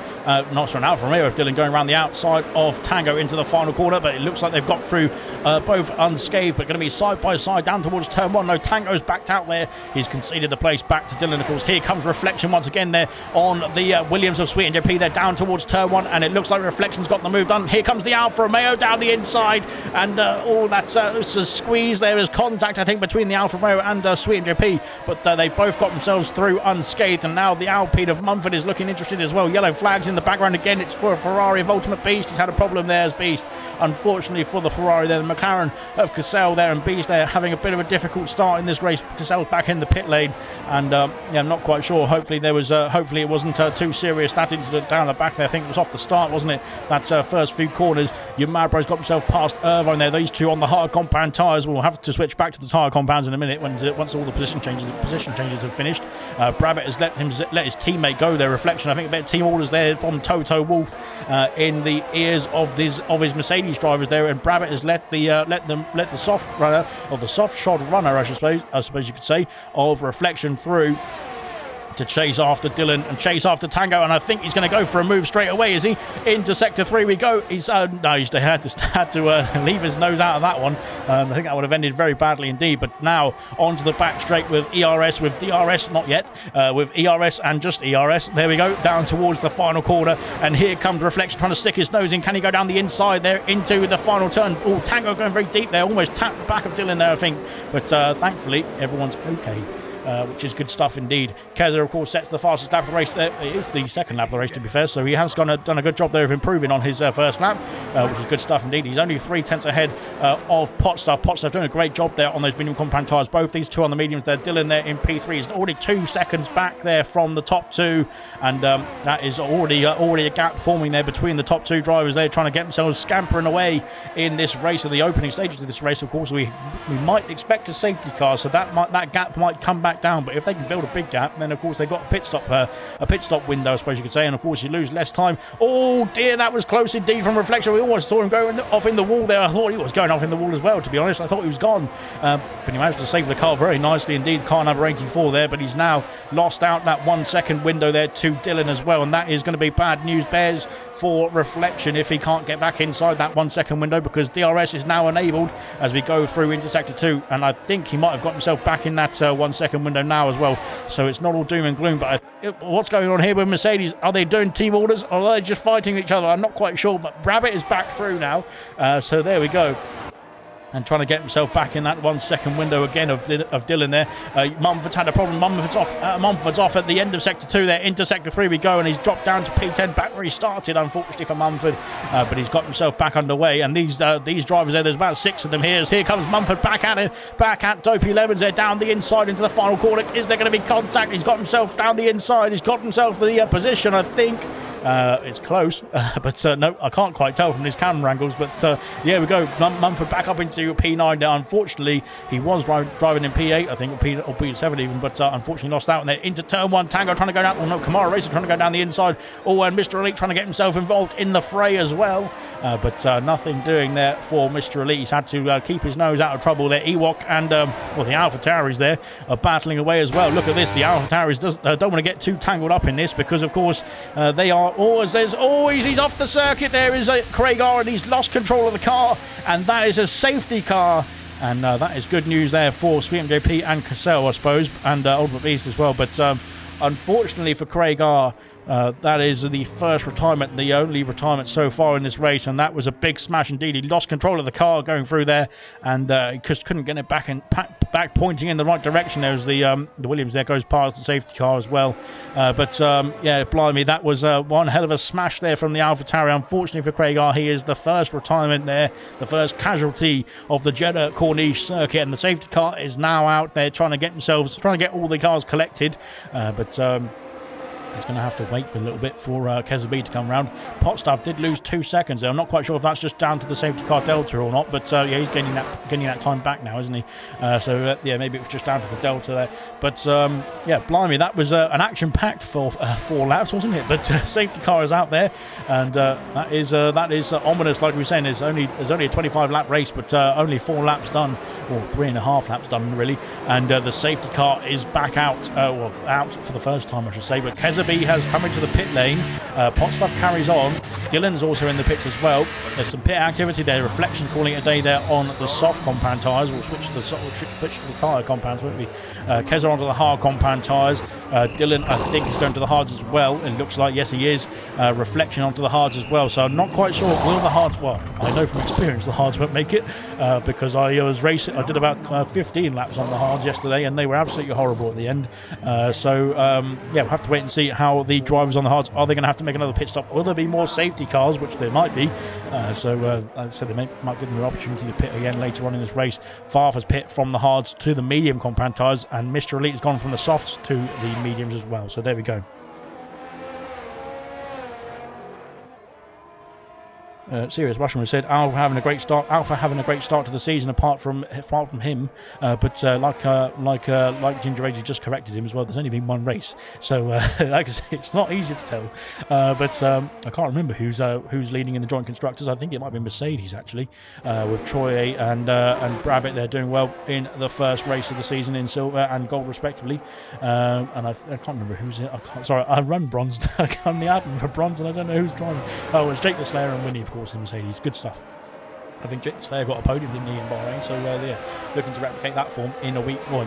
not an Alfa Romeo of Dylan going around the outside of Tango into the final corner, but it looks like they've got through both unscathed, but going to be side by side down towards turn 1. No, Tango's backed out there. He's conceded the place back to Dylan, of course. Here comes Reflection once again there on the Williams of Sweet and JP. They're down towards turn 1, and it looks like Reflection's got the move done. Here comes the Alfa Romeo down the inside, and that's a squeeze there. Is contact, I think, between the Alfa Romeo and Sweet and JP, but they both got themselves through unscathed, and now the Alpine of Mumford is looking interested as well. Yellow flags in the background again. It's for a Ferrari of Ultimate Beast. He's had a problem there as Beast. Unfortunately for the Ferrari there, the McLaren of Cassell there, and Beast there having a bit of a difficult start in this race. Cassell's back in the pit lane, and I'm not quite sure. Hopefully it wasn't too serious. That incident down the back there, I think it was off the start, wasn't it? That first few corners. Your Marbro's got himself past Irvine there. These two on the hard compound tyres. We'll have to switch back to the tyre compounds in a minute once all the position changes have finished. Brabbitt has let his teammate go there. Reflection, I think a bit of team orders there from Toto Wolff in the ears of his Mercedes drivers there, and Brabbitt has let the soft runner, or the soft shod runner I suppose you could say, of Reflection through to chase after Dylan and chase after Tango, and I think he's going to go for a move straight away, is he? Into sector 3 we go. He's had to leave his nose out of that one. I think that would have ended very badly indeed, but now onto the back straight with ERS, with DRS, not yet, with ERS and just ERS. There we go, down towards the final corner, and here comes Reflection trying to stick his nose in. Can he go down the inside there into the final turn? Oh, Tango going very deep there, almost tapped the back of Dylan there, I think, but thankfully everyone's okay. which is good stuff indeed. Keza, of course, sets the fastest lap of the race. It is the second lap of the race, to be fair, so he has done a good job there of improving on his first lap, which is good stuff indeed. He's only 3/10 ahead of Potstuff. Potstuff doing a great job there on those medium compound tyres. Both these two on the mediums there. Dylan there in P3 is already 2 seconds back there from the top two, and that is already a gap forming there between the top two drivers. They're trying to get themselves scampering away in this race, of the opening stages of this race. Of course, we might expect a safety car, so that gap might come back down. But if they can build a big gap, then of course they've got a pit stop window, I suppose you could say, and of course you lose less time. Oh dear, that was close indeed from reflection. We almost saw him going off in the wall there. I thought he was going off in the wall as well, to be honest. I thought he was gone, but he managed to save the car very nicely indeed. Car number 84 there, but he's now lost out that 1 second window there to Dylan as well, and that is going to be bad news bears for reflection if he can't get back inside that 1 second window, because DRS is now enabled as we go through into sector 2, and I think he might have got himself back in that 1 second window now as well. So it's not all doom and gloom, but what's going on here with Mercedes? Are they doing team orders, or are they just fighting each other? I'm not quite sure, but Rabbit is back through now, so there we go. And trying to get himself back in that 1 second window again of Dylan there. Mumford's had a problem. Mumford's off at the end of sector 2 there. Into sector 3 we go, and he's dropped down to P10, back where he started, unfortunately for Mumford. But he's got himself back underway, and these drivers there, there's about 6 of them here. Here comes Mumford back at Dopey Lemons there, down the inside into the final corner. Is there going to be contact? He's got himself down the inside. He's got himself the position, I think. It's close, but no, I can't quite tell from these camera angles. But yeah, we go. Mumford back up into P9 now. Unfortunately, he was driving in P8, I think, or P7 even, but unfortunately lost out. And they're into turn 1. Tango trying to go down. Oh no, Kamara Racer trying to go down the inside. Oh, and Mr. Elite trying to get himself involved in the fray as well. But nothing doing there for Mr. Elite. He's had to keep his nose out of trouble there. Ewok and well, the Alpha Tauris there are battling away as well. Look at this. The Alpha Tauris don't want to get too tangled up in this, because of course they are always, he's off the circuit. There is Craig R, and he's lost control of the car, and that is a safety car. And that is good news there for Sweet MJP and Cassell, I suppose, and Ultimate Beast as well. But unfortunately for Craig R, that is the first retirement, the only retirement so far in this race, and that was a big smash indeed. He lost control of the car going through there, and he just couldn't get it back pointing in the right direction. There's the Williams there, goes past the safety car as well. But yeah, blimey, that was one hell of a smash there from the AlphaTauri. Unfortunately for Craig R, he is the first retirement there, the first casualty of the Jeddah Corniche circuit, and the safety car is now out there trying to get all the cars collected, but he's going to have to wait for a little bit for Kezabi to come round. Potstuff did lose 2 seconds there. I'm not quite sure if that's just down to the safety car delta or not, but yeah, he's getting that time back now, isn't he? So yeah, maybe it was just down to the delta there. But yeah, blimey, that was an action-packed 4 laps, wasn't it? But safety car is out there, and that is ominous. Like we were saying, there's only a 25-lap race, but only 4 laps done, or 3.5 laps done really, and the safety car is back out, well, out for the first time, I should say. But Kezabi has come into the pit lane. Potstuff carries on. Dylan's also in the pits as well. There's some pit activity there. Reflection calling it a day there on the soft compound tyres. We'll switch to the tyre compounds, won't we? Keza onto the hard compound tyres. Dylan, I think, is going to the hards as well. It looks like, yes, he is. Reflection onto the hards as well. So I'm not quite sure. Will the hards? Well, I know from experience the hards won't make it, because I was racing. I did about 15 laps on the hards yesterday, and they were absolutely horrible at the end. So yeah, we'll have to wait and see how the drivers on the hards, are they going to have to make another pit stop? Will there be more safety cars, which there might be? So they might give them an opportunity to pit again later on in this race. Farf has pit from the hards to the medium compound tyres, and Mr. Elite has gone from the softs to the mediums as well. So there we go. Serious Russian said Alpha having a great start. To the season, apart from him. But like Ginger Age just corrected him as well. There's only been one race, so like I say, it's not easy to tell. But I can't remember who's leading in the joint constructors. I think it might be Mercedes actually, with Troy and Brabbit. They're doing well in the first race of the season in silver and gold respectively. And I can't remember who's in. Sorry, I run bronze. I'm the admin for bronze, and I don't know who's driving. Oh, it's Jake the Slayer and Winnie, of course, in Mercedes. Good stuff. I think Jake the Slayer got a podium, didn't he, in Bahrain? So yeah, looking to replicate that form in a week. Well,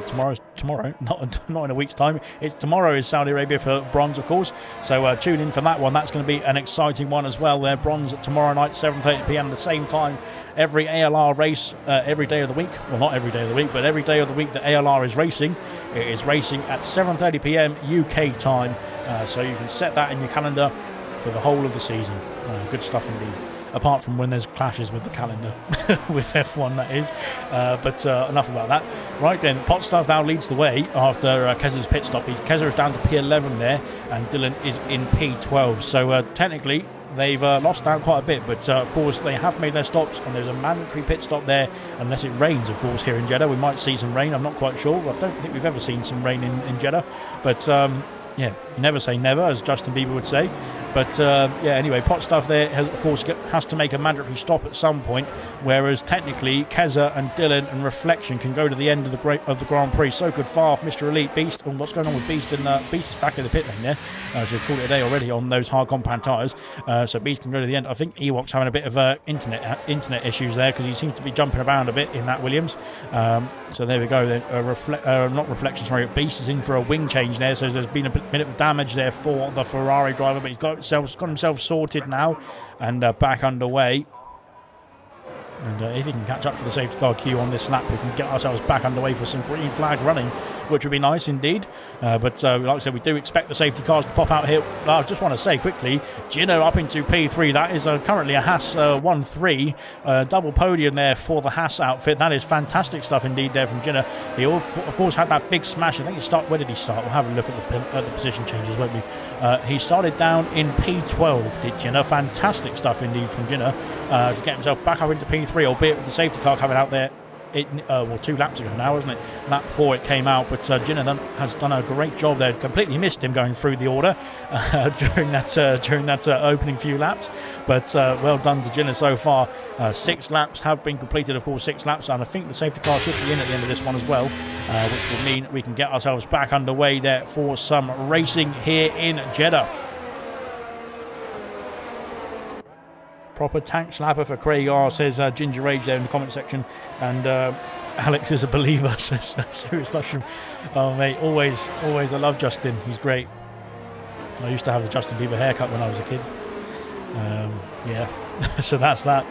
tomorrow, not in a week's time. Tomorrow is Saudi Arabia for bronze, of course. So tune in for that one. That's going to be an exciting one as well. Bronze tomorrow night, 7:30 p.m. the same time. Every ALR race, every day of the week. Well, not every day of the week, but every day of the week that ALR is racing It is racing at 7:30 p.m. UK time, so you can set that in your calendar for the whole of the season. Good stuff indeed. Apart from when there's clashes with the calendar, with F1 that is. But enough about that. Right then, Potstaff now leads the way after Kezza's pit stop. Kezza is down to P11 there, and Dylan is in P12. So technically, they've lost out quite a bit, but of course they have made their stops, and there's a mandatory pit stop there, unless it rains, of course, here in Jeddah. We might see some rain, I'm not quite sure. I don't think we've ever seen some rain in Jeddah, but yeah, never say never, as Justin Bieber would say. But yeah, anyway, Potstaff there, of course, has to make a mandatory stop at some point, whereas technically Kezza and Dylan and Reflection can go to the end of the Grand Prix. So could Farf, Mr. Elite, Beast. And what's going on with Beast? And Beast is back in the pit lane there. So we've called it a day already on those hard compound tyres. So Beast can go to the end. I think Ewok's having a bit of internet issues there, because he seems to be jumping around a bit in that Williams. So there we go. Not Reflection, sorry. Beast is in for a wing change there. So there's been a bit of damage there for the Ferrari driver, but he's got himself sorted now and back underway. And if he can catch up to the safety car queue on this lap, we can get ourselves back underway for some green flag running, which would be nice indeed. But like I said, we do expect the safety cars to pop out here. I just want to say quickly, Gino up into P3. That is currently a Haas 1-3 double podium there for the Haas outfit. That is fantastic stuff indeed there from Gino. He of course had that big smash. I think where did he start? We'll have a look at the position changes, won't we? He started down in P12, did Gino. Fantastic stuff indeed from Gino to get himself back up into P3, albeit with the safety car coming out there. Well, 2 laps ago now, wasn't it? Lap 4 it came out, but Gino has done a great job there. Completely missed him going through the order during that opening few laps. But well done to Gino so far. 6 laps have been completed, of course, 6 laps, and I think the safety car should be in at the end of this one as well, which will mean we can get ourselves back underway there for some racing here in Jeddah. Proper tank slapper for Craig R, says Ginger Rage there in the comment section. And Alex is a believer, says Serious Mushroom. Oh, mate, always I love Justin. He's great. I used to have the Justin Bieber haircut when I was a kid. Yeah, so that's that.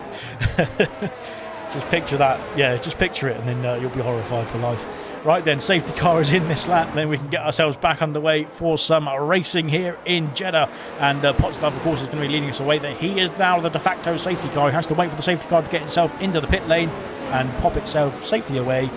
Just picture that. Yeah, just picture it, and then you'll be horrified for life. Right then, safety car is in this lap. Then we can get ourselves back underway for some racing here in Jeddah. And Potstaff, of course, is going to be leading us away there. He is now the de facto safety car. He has to wait for the safety car to get itself into the pit lane and pop itself safely away,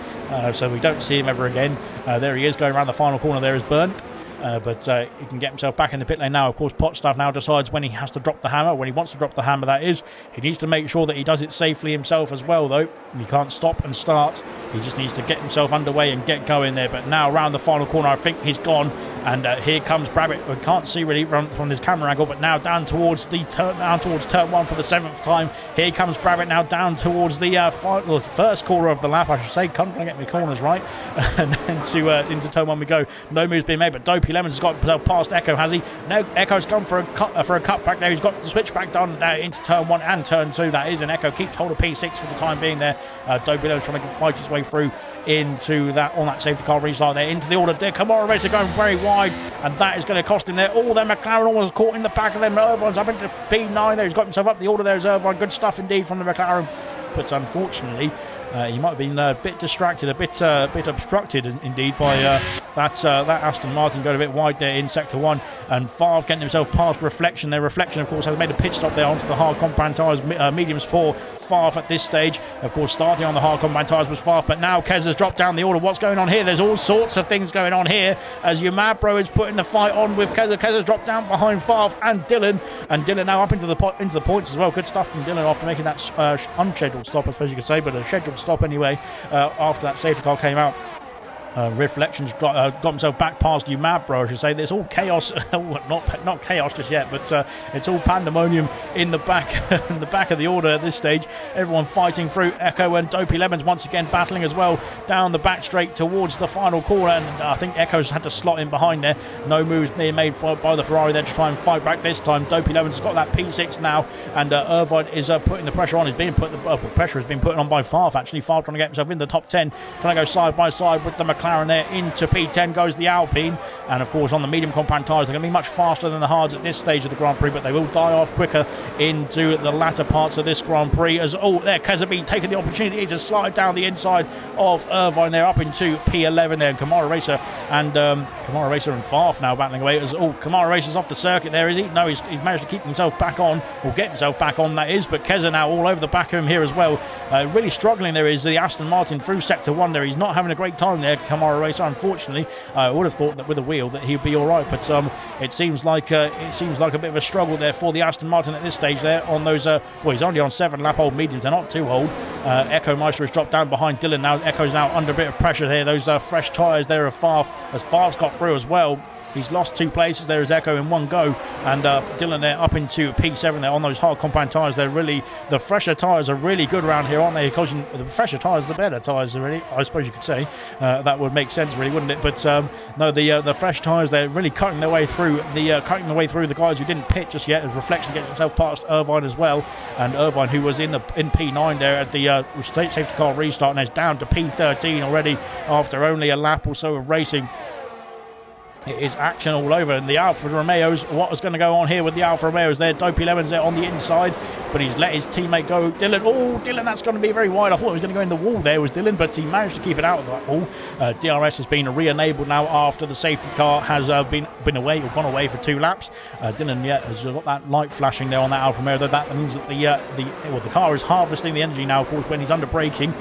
so we don't see him ever again. There he is, going around the final corner there is Burnt. But he can get himself back in the pit lane now. Of course, Potstaff now decides when he has to drop the hammer, when he wants to drop the hammer, that is. He needs to make sure that he does it safely himself as well, though. He can't stop and start. He just needs to get himself underway and get going there. But now around the final corner, I think he's gone. And here comes Brabbit. We can't see really from this camera angle, but now down towards turn 1 for the 7th time. Here comes Brabbit now down towards the first corner of the lap, I should say. Can't get my corners right. And then into turn 1 we go. No move's been made, but Dopey Lemons has got past Echo, has he? No, Echo's gone for a cut back there. He's got the switchback done into turn 1 and turn 2. That is, and Echo keeps hold of P6 for the time being there. Dopey Lemons trying to fight his way through into that on that safety car restart there into the order there. Kamara Racer going very wide, and that is going to cost him there. All their McLaren almost caught in the back of them. Irvine's up into P9 there. He's got himself up the order there as Irvine. Good stuff indeed from the McLaren, but unfortunately he might have been a bit distracted, a bit obstructed indeed by that Aston Martin going a bit wide there in sector 1, and Favre getting himself past Reflection there. Reflection, of course, has made a pit stop there onto the hard compound tyres, mediums for Favre at this stage. Of course, starting on the hard compound tyres was Favre, but now Kez has dropped down the order. What's going on here? There's all sorts of things going on here as your mad bro is putting the fight on with Kez. Kez has dropped down behind Favre and Dylan now up into the points as well. Good stuff from Dylan after making that unscheduled stop, I suppose you could say, but a scheduled stop anyway after that safety car came out. Reflections got himself back past you mad bro, I should say. There's all chaos, not chaos just yet, but it's all pandemonium in the back of the order at this stage. Everyone fighting through. Echo and Dopey Lemons once again battling as well down the back straight towards the final corner, and I think Echo's had to slot in behind there. No moves being made by the Ferrari there to try and fight back this time. Dopey Lemons has got that P6 now, and Irvine is putting the pressure on. Pressure has been put on by Favre, actually. Favre trying to get himself in the top 10, trying to go side by side with the McLaren there. Into P10 goes the Alpine. And, of course, on the medium compound tyres, they're going to be much faster than the hards at this stage of the Grand Prix, but they will die off quicker into the latter parts of this Grand Prix. As, there, Kezabi taking the opportunity to slide down the inside of Irvine there up into P11 there. And Kamara Racer and Farf now battling away. As, Kamara Racer's off the circuit there, is he? No, he's managed to keep himself back on, or get himself back on, that is. But Keza now all over the back of him here as well. Really struggling there is the Aston Martin through Sector 1 there. He's not having a great time there, Kamara Racer, unfortunately. I would have thought that with a wheel that he'd be all right, but it seems like a bit of a struggle there for the Aston Martin at this stage there on those he's only on 7-lap-old mediums. They're not too old. Echo Meister has dropped down behind Dylan now. Echo's now under a bit of pressure here. Those fresh tyres there of Farf, as Farf's got through as well. He's lost 2 places there as Echo in one go, and Dylan there up into P7 there on those hard compound tyres. They're really, the fresher tyres are really good around here, aren't they? Because the fresher tyres, the better tyres, really. I suppose you could say that would make sense, really, wouldn't it? But no, the fresh tyres, they're really cutting their way through the guys who didn't pit just yet. As Reflection gets himself past Irvine as well, and Irvine, who was in P9 there at the safety car restart, and is down to P13 already after only a lap or so of racing. It is action all over, and the Alfa Romeos, what is going to go on here with the Alfa Romeos there? Dopey Lemons there on the inside, but he's let his teammate go. Dylan, that's going to be very wide. I thought he was going to go in the wall there, was Dylan, but he managed to keep it out of that wall. DRS has been re-enabled now after the safety car has been away, or gone away for 2 laps. Dylan, has got that light flashing there on that Alfa Romeo, though that means that the car is harvesting the energy now, of course, when he's under braking.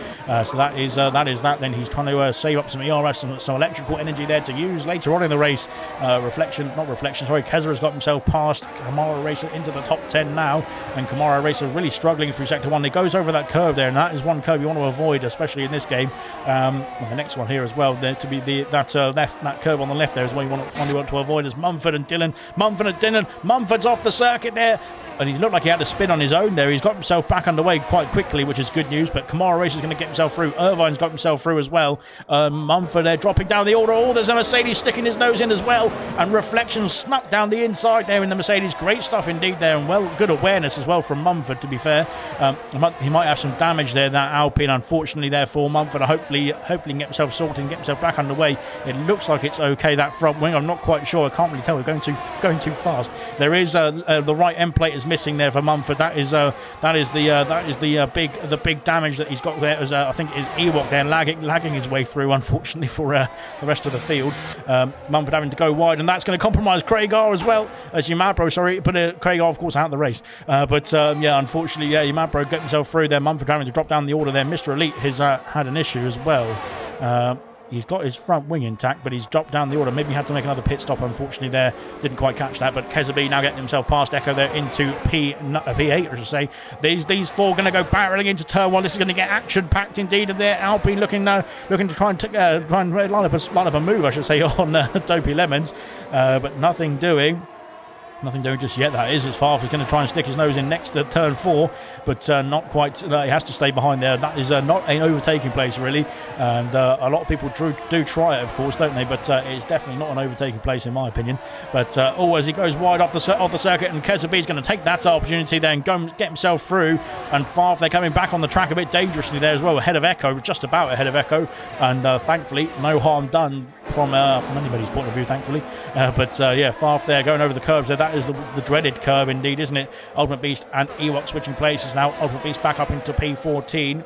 So that is that. Then he's trying to save up some ERS, some electrical energy there to use later on in the race. Keza has got himself past Kamara Racer into the top 10 now, and Kamara Racer really struggling through Sector 1. He goes over that curve there, and that is one curve you want to avoid, especially in this game. The next one here as well, there to be that curve on the left there is one you want to avoid, as Mumford and Dylan. Mumford's off the circuit there, and he looked like he had to spin on his own there. He's got himself back underway quite quickly, which is good news, but Kamara Racer's going to get himself through. Irvine's got himself through as well. Mumford there dropping down the order. There's a Mercedes sticking his nose in as well, and Reflection snuck down the inside there in the Mercedes. Great stuff indeed there, and good awareness as well from Mumford, to be fair. He might have some damage there, that Alpine, unfortunately, there for Mumford. Hopefully can get himself sorted and get himself back underway. It looks like it's okay, that front wing. I'm not quite sure. I can't really tell. We're going too fast. There is the right end plate is missing there for Mumford. That is the big damage that he's got there. As I think is Ewok there lagging his way through, unfortunately, for the rest of the field. Mumford having to go wide, and that's going to compromise Craigar as well as Yamabro, but Craigar, of course, out of the race. Unfortunately, Yamabro getting himself through there. Mumford having to drop down the order there. Mr. Elite has had an issue as well. He's got his front wing intact, but he's dropped down the order. Maybe he had to make another pit stop, unfortunately, there. Didn't quite catch that, but Kezabi now getting himself past Echo there into P8, I should say. These 4 going to go barreling into turn 1. This is going to get action-packed indeed, and there Alpine looking to try and line up a move, I should say, on Dopey Lemons, but nothing doing just yet, that is. As Farf is going to try and stick his nose in next to turn 4, but not quite. He has to stay behind there. That is not an overtaking place, really, and a lot of people do try it, of course, don't they? But it's definitely not an overtaking place, in my opinion. But as he goes wide off the circuit, and Kezabi is going to take that opportunity there and go and get himself through. And Farf, they're coming back on the track a bit dangerously there as well, ahead of Echo, just about ahead of Echo, and thankfully no harm done from anybody's point of view, thankfully. Farf there going over the curbs there. That is the dreaded curb indeed, isn't it? Ultimate Beast and Ewok switching places now. Ultimate Beast back up into P14.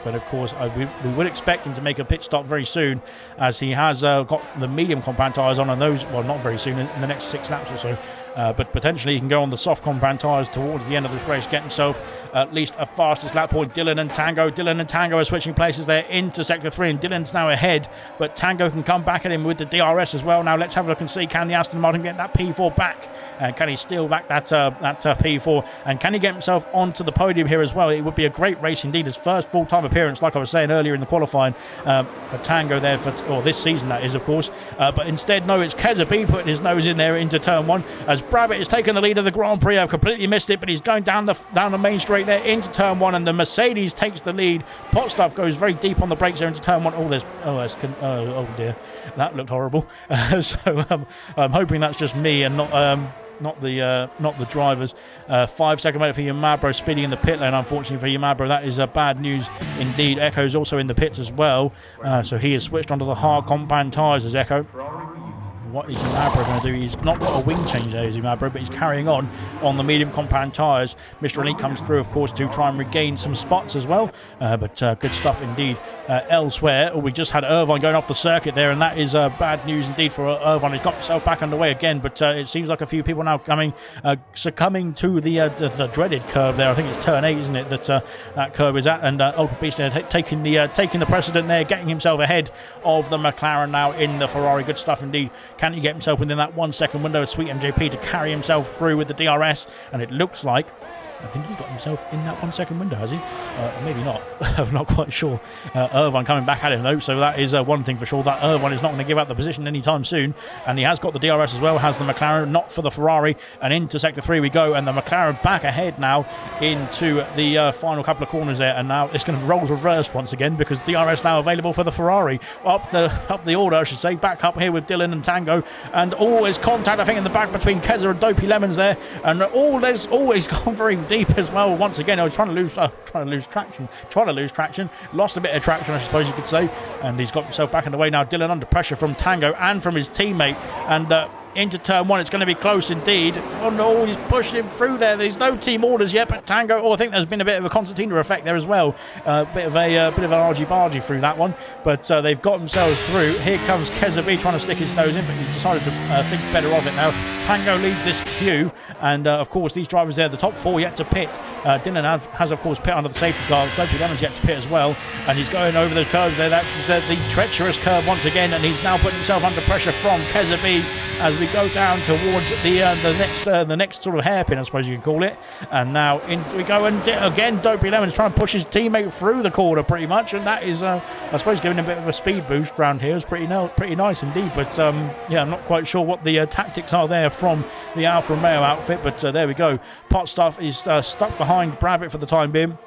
But of course, we would expect him to make a pit stop very soon, as he has got the medium compound tyres on those. Well, not very soon, in the next 6 laps or so. But potentially he can go on the soft compound tyres towards the end of this race, get himself at least a fastest lap point. Dylan and Tango are switching places there into Sector 3, and Dylan's now ahead, but Tango can come back at him with the DRS as well. Now let's have a look and see, can the Aston Martin get that P4 back? Can he steal back that P4? And can he get himself onto the podium here as well? It would be a great race indeed. His first full-time appearance, like I was saying earlier in the qualifying, for Tango there, or this season that is, of course. But instead, no, it's Kezabi putting his nose in there into turn 1, as Brabbitt has taken the lead of the Grand Prix. I've completely missed it, but he's going down the main straight there into turn 1, and the Mercedes takes the lead. Potstuff goes very deep on the brakes there into turn 1. Oh dear, that looked horrible. So I'm hoping that's just me and not the drivers. 5 second wait for Yamabro speeding in the pit lane. Unfortunately for Yamabro, that is bad news indeed. Echo's also in the pits as well, so he has switched onto the hard compound tyres as Echo. What is Yamabro going to do? He's not got a wing change there, is Yamabro, but he's carrying on the medium compound tyres. Mr. Elite comes through, of course, to try and regain some spots as well, but good stuff indeed. Elsewhere, we just had Irvine going off the circuit there, and that is bad news indeed for Irvine. He's got himself back underway again, but it seems like a few people now succumbing to the dreaded curve there. I think it's turn 8, isn't it, that curve is at, and Ultra Beast taking the precedent there, getting himself ahead of the McLaren now in the Ferrari. Good stuff indeed. Can he get himself within that 1 second window of Sweet MJP to carry himself through with the DRS? And it looks like, I think he's got himself in that 1 second window, has he? Maybe not. I'm not quite sure. Irvine coming back at him though, so that is one thing for sure, that Irvine is not going to give up the position anytime soon, and he has got the DRS as well, has the McLaren, not for the Ferrari, and into sector 3 we go, and the McLaren back ahead now into the final couple of corners there, and now it's going to roll reversed once again because DRS now available for the Ferrari. Up the order, I should say, back up here with Dylan and Tango, and always contact, I think, in the back between Keza and Dopey Lemons there, and there's always gone very deep as well. Once again, I was trying to lose traction, lost a bit of traction, I suppose you could say, and he's got himself back in the way now. Dylan under pressure from Tango and from his teammate, and into turn 1 it's going to be close indeed. Oh no, he's pushing him through there. There's no team orders yet, but Tango, I think there's been a bit of a Concertina effect there as well, bit of an argy-bargy through that one, but they've got themselves through. Here comes Keza B trying to stick his nose in, but he's decided to think better of it now. Tango leads this queue, and of course these drivers there, the top 4 yet to pit. Dylan has of course pit under the safety car. Dopey Lemon's yet to pit as well, and he's going over the curves there. That's the treacherous curve once again, and he's now putting himself under pressure from Keza B as we go down towards the next sort of hairpin, I suppose you can call it. And now in we go, and again Dopey Lemon's trying to push his teammate through the corner pretty much, and that is I suppose giving him a bit of a speed boost around here. It's pretty nice indeed, but yeah, I'm not quite sure what the tactics are there from the Alfa Romeo outfit, but there we go. Pot Stuff is stuck behind Brabbit for the time being.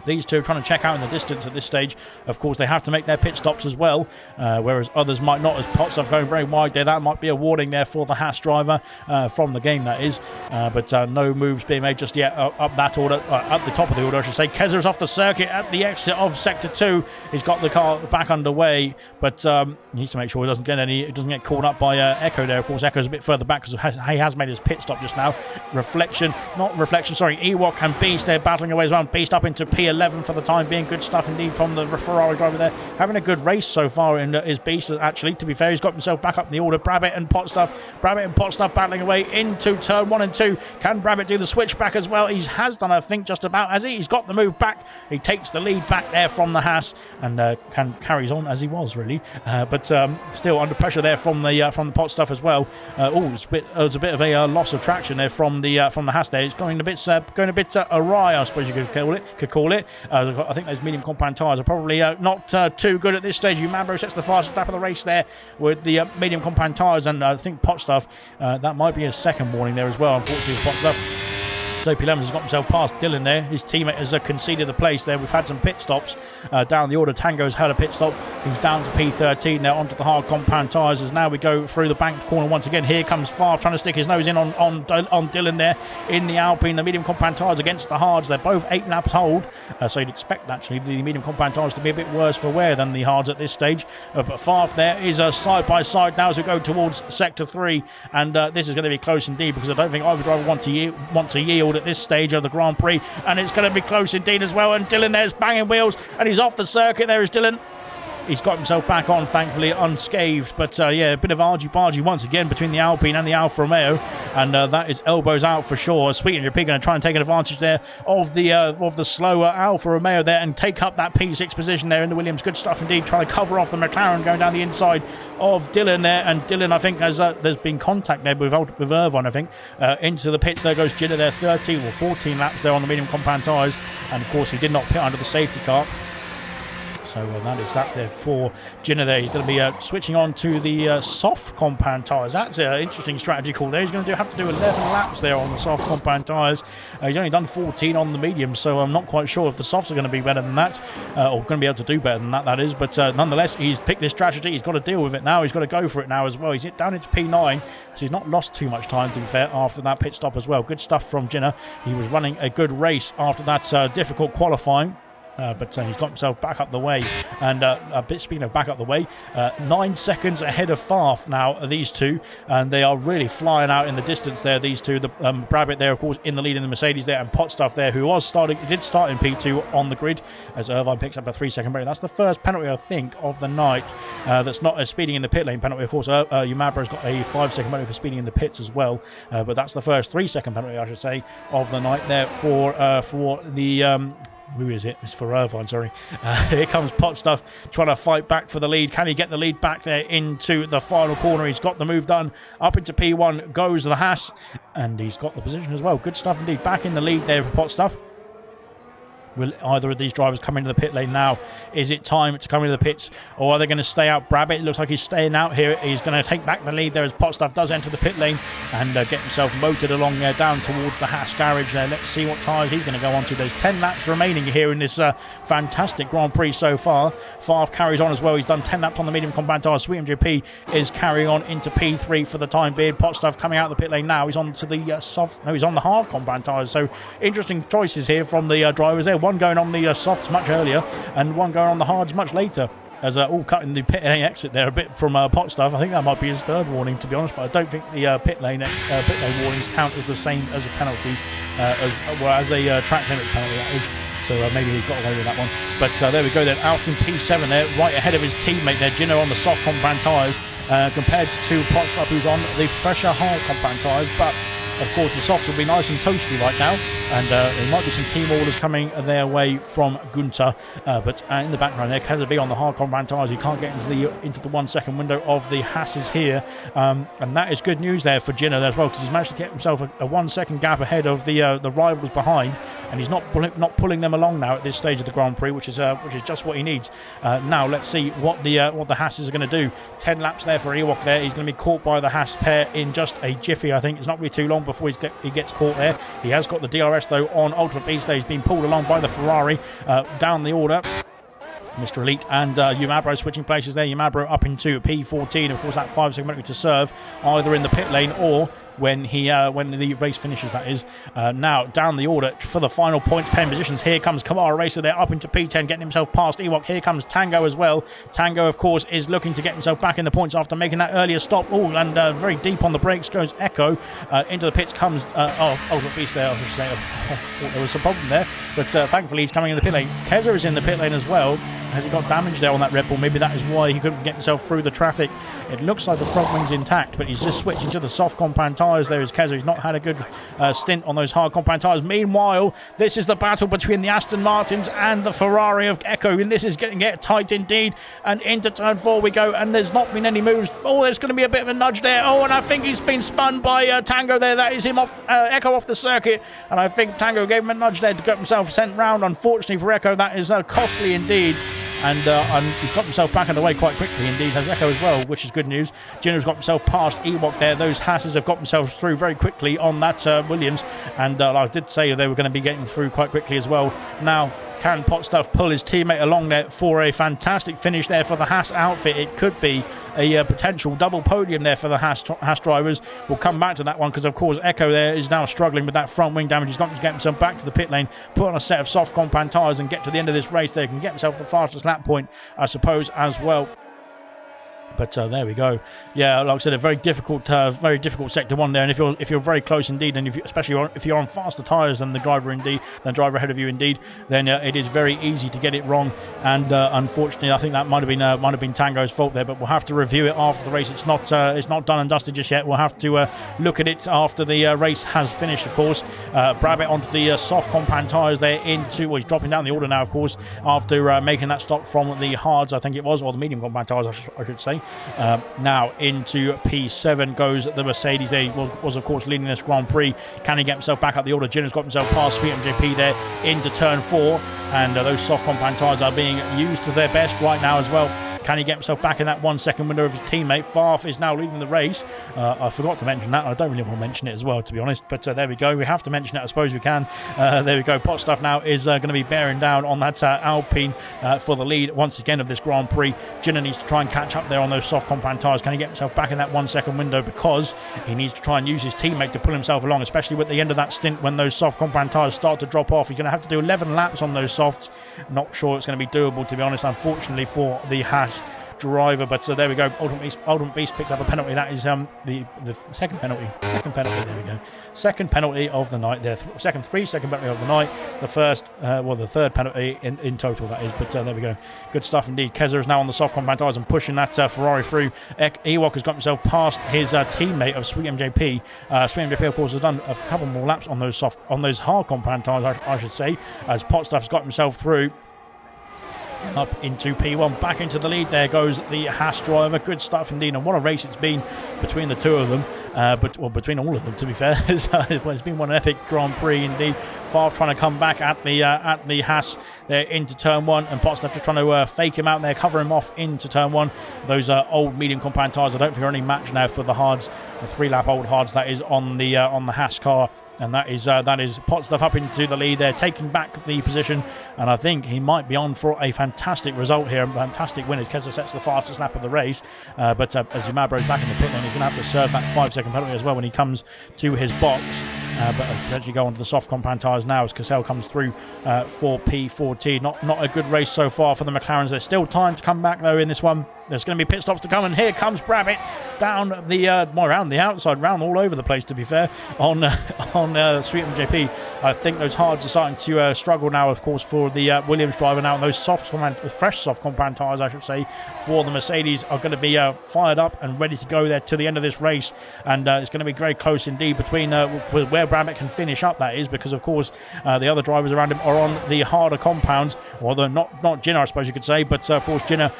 These two are trying to check out in the distance at this stage. Of course, they have to make their pit stops as well, whereas others might not, as Pot Stuff going very wide there. That might be a warning there for the Haas driver from the game, that is. But no moves being made just yet up that order, at the top of the order, I should say. Kezer's off the circuit at the exit of Sector 2. He's got the car back underway, but he needs to make sure he doesn't get caught up by Echo there. Of course, Echo's a bit further back because he has made his pit stop just now. Ewok and Beast, they're battling away as well. Beast up into P11 for the time being. Good stuff indeed from the Ferrari driver there. Having a good race so far in his Beast, actually, to be fair. He's got himself back up in the order. Brabbit and Pot Stuff battling away into turn 1 and 2. Can Brabbit do the switch back as well? He has done, I think, just about, has he? He's got the move back. He takes the lead back there from the Haas, and carries on as he was, really. But still under pressure there from the Pot Stuff as well. It was a bit of a loss of traction there from the Haas there. It's going a bit awry, I suppose you could call it. I think those medium compound tyres are probably not too good at this stage. Umambro sets the fastest lap of the race there with the medium compound tyres, and I think Pot Stuff, that might be a second warning there as well, unfortunately, for Pot Stuff. Dopey Lemons has got himself past Dylan there. His teammate has conceded the place there. We've had some pit stops down the order. Tango's had a pit stop. He's down to P13 now, onto the hard compound tyres, as now we go through the banked corner once again. Here comes Favre trying to stick his nose in on Dylan there in the Alpine. The medium compound tyres against the hards. They're both 8 laps old, so you'd expect actually the medium compound tyres to be a bit worse for wear than the hards at this stage. But Favre there is side by side now as we go towards Sector 3, and this is going to be close indeed, because I don't think either driver want to yield at this stage of the Grand Prix, and it's going to be close indeed as well. And Dylan there's banging wheels, and he's off the circuit. There is Dylan. He's got himself back on, thankfully, unscathed. But yeah, a bit of argy-bargy once again between the Alpine and the Alfa Romeo, and that is elbows out for sure. Sweet and European going to try and take an advantage there of the slower Alfa Romeo there, and take up that P6 position there in the Williams. Good stuff indeed, trying to cover off the McLaren going down the inside of Dylan there. And Dylan, I think, there's been contact there with Irvine, I think, into the pits. There goes Jidder there, 13 or 14 laps there on the medium compound tyres, and of course he did not pit under the safety car. So that is that there for Ginner there. He's going to be switching on to the soft compound tyres. That's an interesting strategy call there. He's going to have to do 11 laps there on the soft compound tyres. He's only done 14 on the medium, so I'm not quite sure if the softs are going to be better than that, or going to be able to do better than that, that is. But nonetheless, he's picked this strategy. He's got to deal with it now. He's got to go for it now as well. He's down into P9, so he's not lost too much time, to be fair, after that pit stop as well. Good stuff from Ginner. He was running a good race after that difficult qualifying. But he's got himself back up the way. And speaking of back up the way, 9 seconds ahead of Farf now, these two. And they are really flying out in the distance there, these two. The Brabbit there, of course, in the lead in the Mercedes there. And Potstuff there, who did start in P2 on the grid, as Irvine picks up a 3-second penalty. That's the first penalty, I think, of the night. That's not a speeding in the pit lane penalty. Of course, Umabra's got a 5-second penalty for speeding in the pits as well. But that's the first 3-second penalty, I should say, of the night there for the... who is it? It's for Irvine, sorry. Here comes Potstuff trying to fight back for the lead. Can he get the lead back there into the final corner? He's got the move done. Up into P1 goes the Haas, and he's got the position as well. Good stuff indeed. Back in the lead there for Potstuff. Will either of these drivers come into the pit lane now? Is it time to come into the pits, or are they going to stay out? Brabbit, it looks like he's staying out here. He's going to take back the lead there as Potstuff does enter the pit lane and get himself motored along there down towards the Haas garage there. Let's see what tyres he's going to go on to. There's 10 laps remaining here in this fantastic Grand Prix so far. Farf carries on as well. He's done 10 laps on the medium compound tyres. Sweet MGP is carrying on into P3 for the time being. Potstuff coming out of the pit lane now. He's on to the he's on the hard compound tyres. So interesting choices here from the drivers there. One going on the softs much earlier and one going on the hards much later, as all cutting the pit lane exit there a bit from Potstuff. I think that might be his third warning, to be honest, but I don't think the pit lane warnings count as the same as a penalty, as a track limit penalty, that is. So maybe he got away with that one. But there we go then, out in P7 there, right ahead of his teammate there, Ginner on the soft compound tyres, compared to Potstuff, who's on the fresher hard compound tyres. But of course, the softs will be nice and toasty right now, and there might be some team orders coming their way from Gunter. But in the background there, Kazabi on the hard compound tyres. He can't get into the 1 second window of the Hasses here, and that is good news there for Ginner as well, because he's managed to get himself a 1 second gap ahead of the rivals behind, and he's not pulling them along now at this stage of the Grand Prix, which is just what he needs. Now let's see what the Hasses are going to do. 10 laps there for Ewok there. He's going to be caught by the Haas pair in just a jiffy. I think it's not really too long before he gets caught there. He has got the DRS though on Ultimate Beast there. He's been pulled along by the Ferrari down the order. Mr. Elite and Umabro switching places there. Umabro up into P14. Of course, that 5-second penalty to serve either in the pit lane or when the race finishes, that is. Now down the order for the final points pen positions. Here comes Kamara Racer there up into P10, getting himself past Ewok. Here comes Tango as well. Tango, of course, is looking to get himself back in the points after making that earlier stop. Oh, and very deep on the brakes goes Echo. Into the pits comes Ultimate Beast there. I should say there was some problem there, but thankfully he's coming in the pit lane. Keza is in the pit lane as well. Has he got damage there on that Red Bull? Maybe that is why he couldn't get himself through the traffic. It looks like the front wing's intact, but he's just switching to the soft compound tyres there as Keza. He's not had a good stint on those hard compound tyres. Meanwhile, this is the battle between the Aston Martins and the Ferrari of Echo, and this is getting tight indeed. And into turn 4 we go, and there's not been any moves. Oh, there's going to be a bit of a nudge there. Oh, and I think he's been spun by Tango there. That is him off Echo off the circuit, and I think Tango gave him a nudge there to get himself sent round. Unfortunately for Echo, that is costly indeed. And he's got himself back on the way quite quickly indeed, has Echo as well, which is good news. Ginner's got himself past Ewok there. Those Hasses have got themselves through very quickly on that Williams, and I did say they were going to be getting through quite quickly as well. Now, can Potstuff pull his teammate along there for a fantastic finish there for the Haas outfit? It could be a potential double podium there for the Haas drivers. We'll come back to that one because, of course, Echo there is now struggling with that front wing damage. He's got to get himself back to the pit lane, put on a set of soft compound tyres and get to the end of this race there. He can get himself the fastest lap point, I suppose, as well. But there we go. Yeah, like I said, a very difficult sector one there. And if you're very close indeed, and especially if you're on faster tyres than the driver ahead of you indeed, then it is very easy to get it wrong. And unfortunately, I think that might have been Tango's fault there. But we'll have to review it after the race. It's not done and dusted just yet. We'll have to look at it after the race has finished. Of course, Brabbit onto the soft compound tyres there into. Well, he's dropping down the order now, of course, after making that stop from the hards, I think it was, or the medium compound tyres, I should say. Now into P7 goes the Mercedes. There he was of course leading this Grand Prix. Can he get himself back up the order? Ginner's got himself past Sweet MJP there into turn 4. and those soft compound tyres are being used to their best right now as well. Can he get himself back in that 1 second window of his teammate? Farf is now leading the race. I forgot to mention that. I don't really want to mention it as well, to be honest. But there we go. We have to mention it. I suppose we can. There we go. Pot Stuff now is going to be bearing down on that Alpine for the lead once again of this Grand Prix. Ginner needs to try and catch up there on those soft compound tyres. Can he get himself back in that 1 second window? Because he needs to try and use his teammate to pull himself along, especially at the end of that stint when those soft compound tyres start to drop off. He's going to have to do 11 laps on those softs. Not sure it's going to be doable, to be honest, unfortunately, for the Haas driver. But there we go. Ultimate Beast picks up a penalty. That is the second penalty. There we go. Second penalty of the night. There, second 3-second penalty of the night. The first, the third penalty in total. That is. But there we go. Good stuff indeed. Keza is now on the soft compound tyres and pushing that Ferrari through. Ewok has got himself past his teammate of Sweet MJP. Sweet MJP, of course, has done a couple more laps on those hard compound tyres, I should say. As Pot Stuff's got himself through. Up into P1, back into the lead. There goes the Haas driver. Good stuff indeed, and what a race it's been between the two of them. Between all of them, to be fair. It's been one epic Grand Prix indeed. Favre trying to come back at the Haas there into turn 1, and Potts just trying to fake him out there, cover him off into turn 1. Those old medium compound tyres, I don't think are any match now for the hards, the 3-lap old hards that is on the Haas car. And that is Pot Stuff up into the lead there, taking back the position. And I think he might be on for a fantastic result here, a fantastic win as Keza sets the fastest lap of the race. But as Yamabro's back in the pit lane, he's going to have to serve that 5-second penalty as well when he comes to his box. But eventually go onto the soft compound tyres now as Cassell comes through for P14. Not a good race so far for the McLarens. There's still time to come back though in this one. There's going to be pit stops to come, and here comes Brabbit down around the outside, round all over the place, to be fair, on Sweet MJP. I think those hards are starting to struggle now, of course, for the Williams driver now, and those fresh soft compound tyres, I should say, for the Mercedes are going to be fired up and ready to go there to the end of this race. And it's going to be very close indeed between where Brabbit can finish up, that is, because, of course, the other drivers around him are on the harder compounds, although not Ginner, I suppose you could say, but, of course, Ginner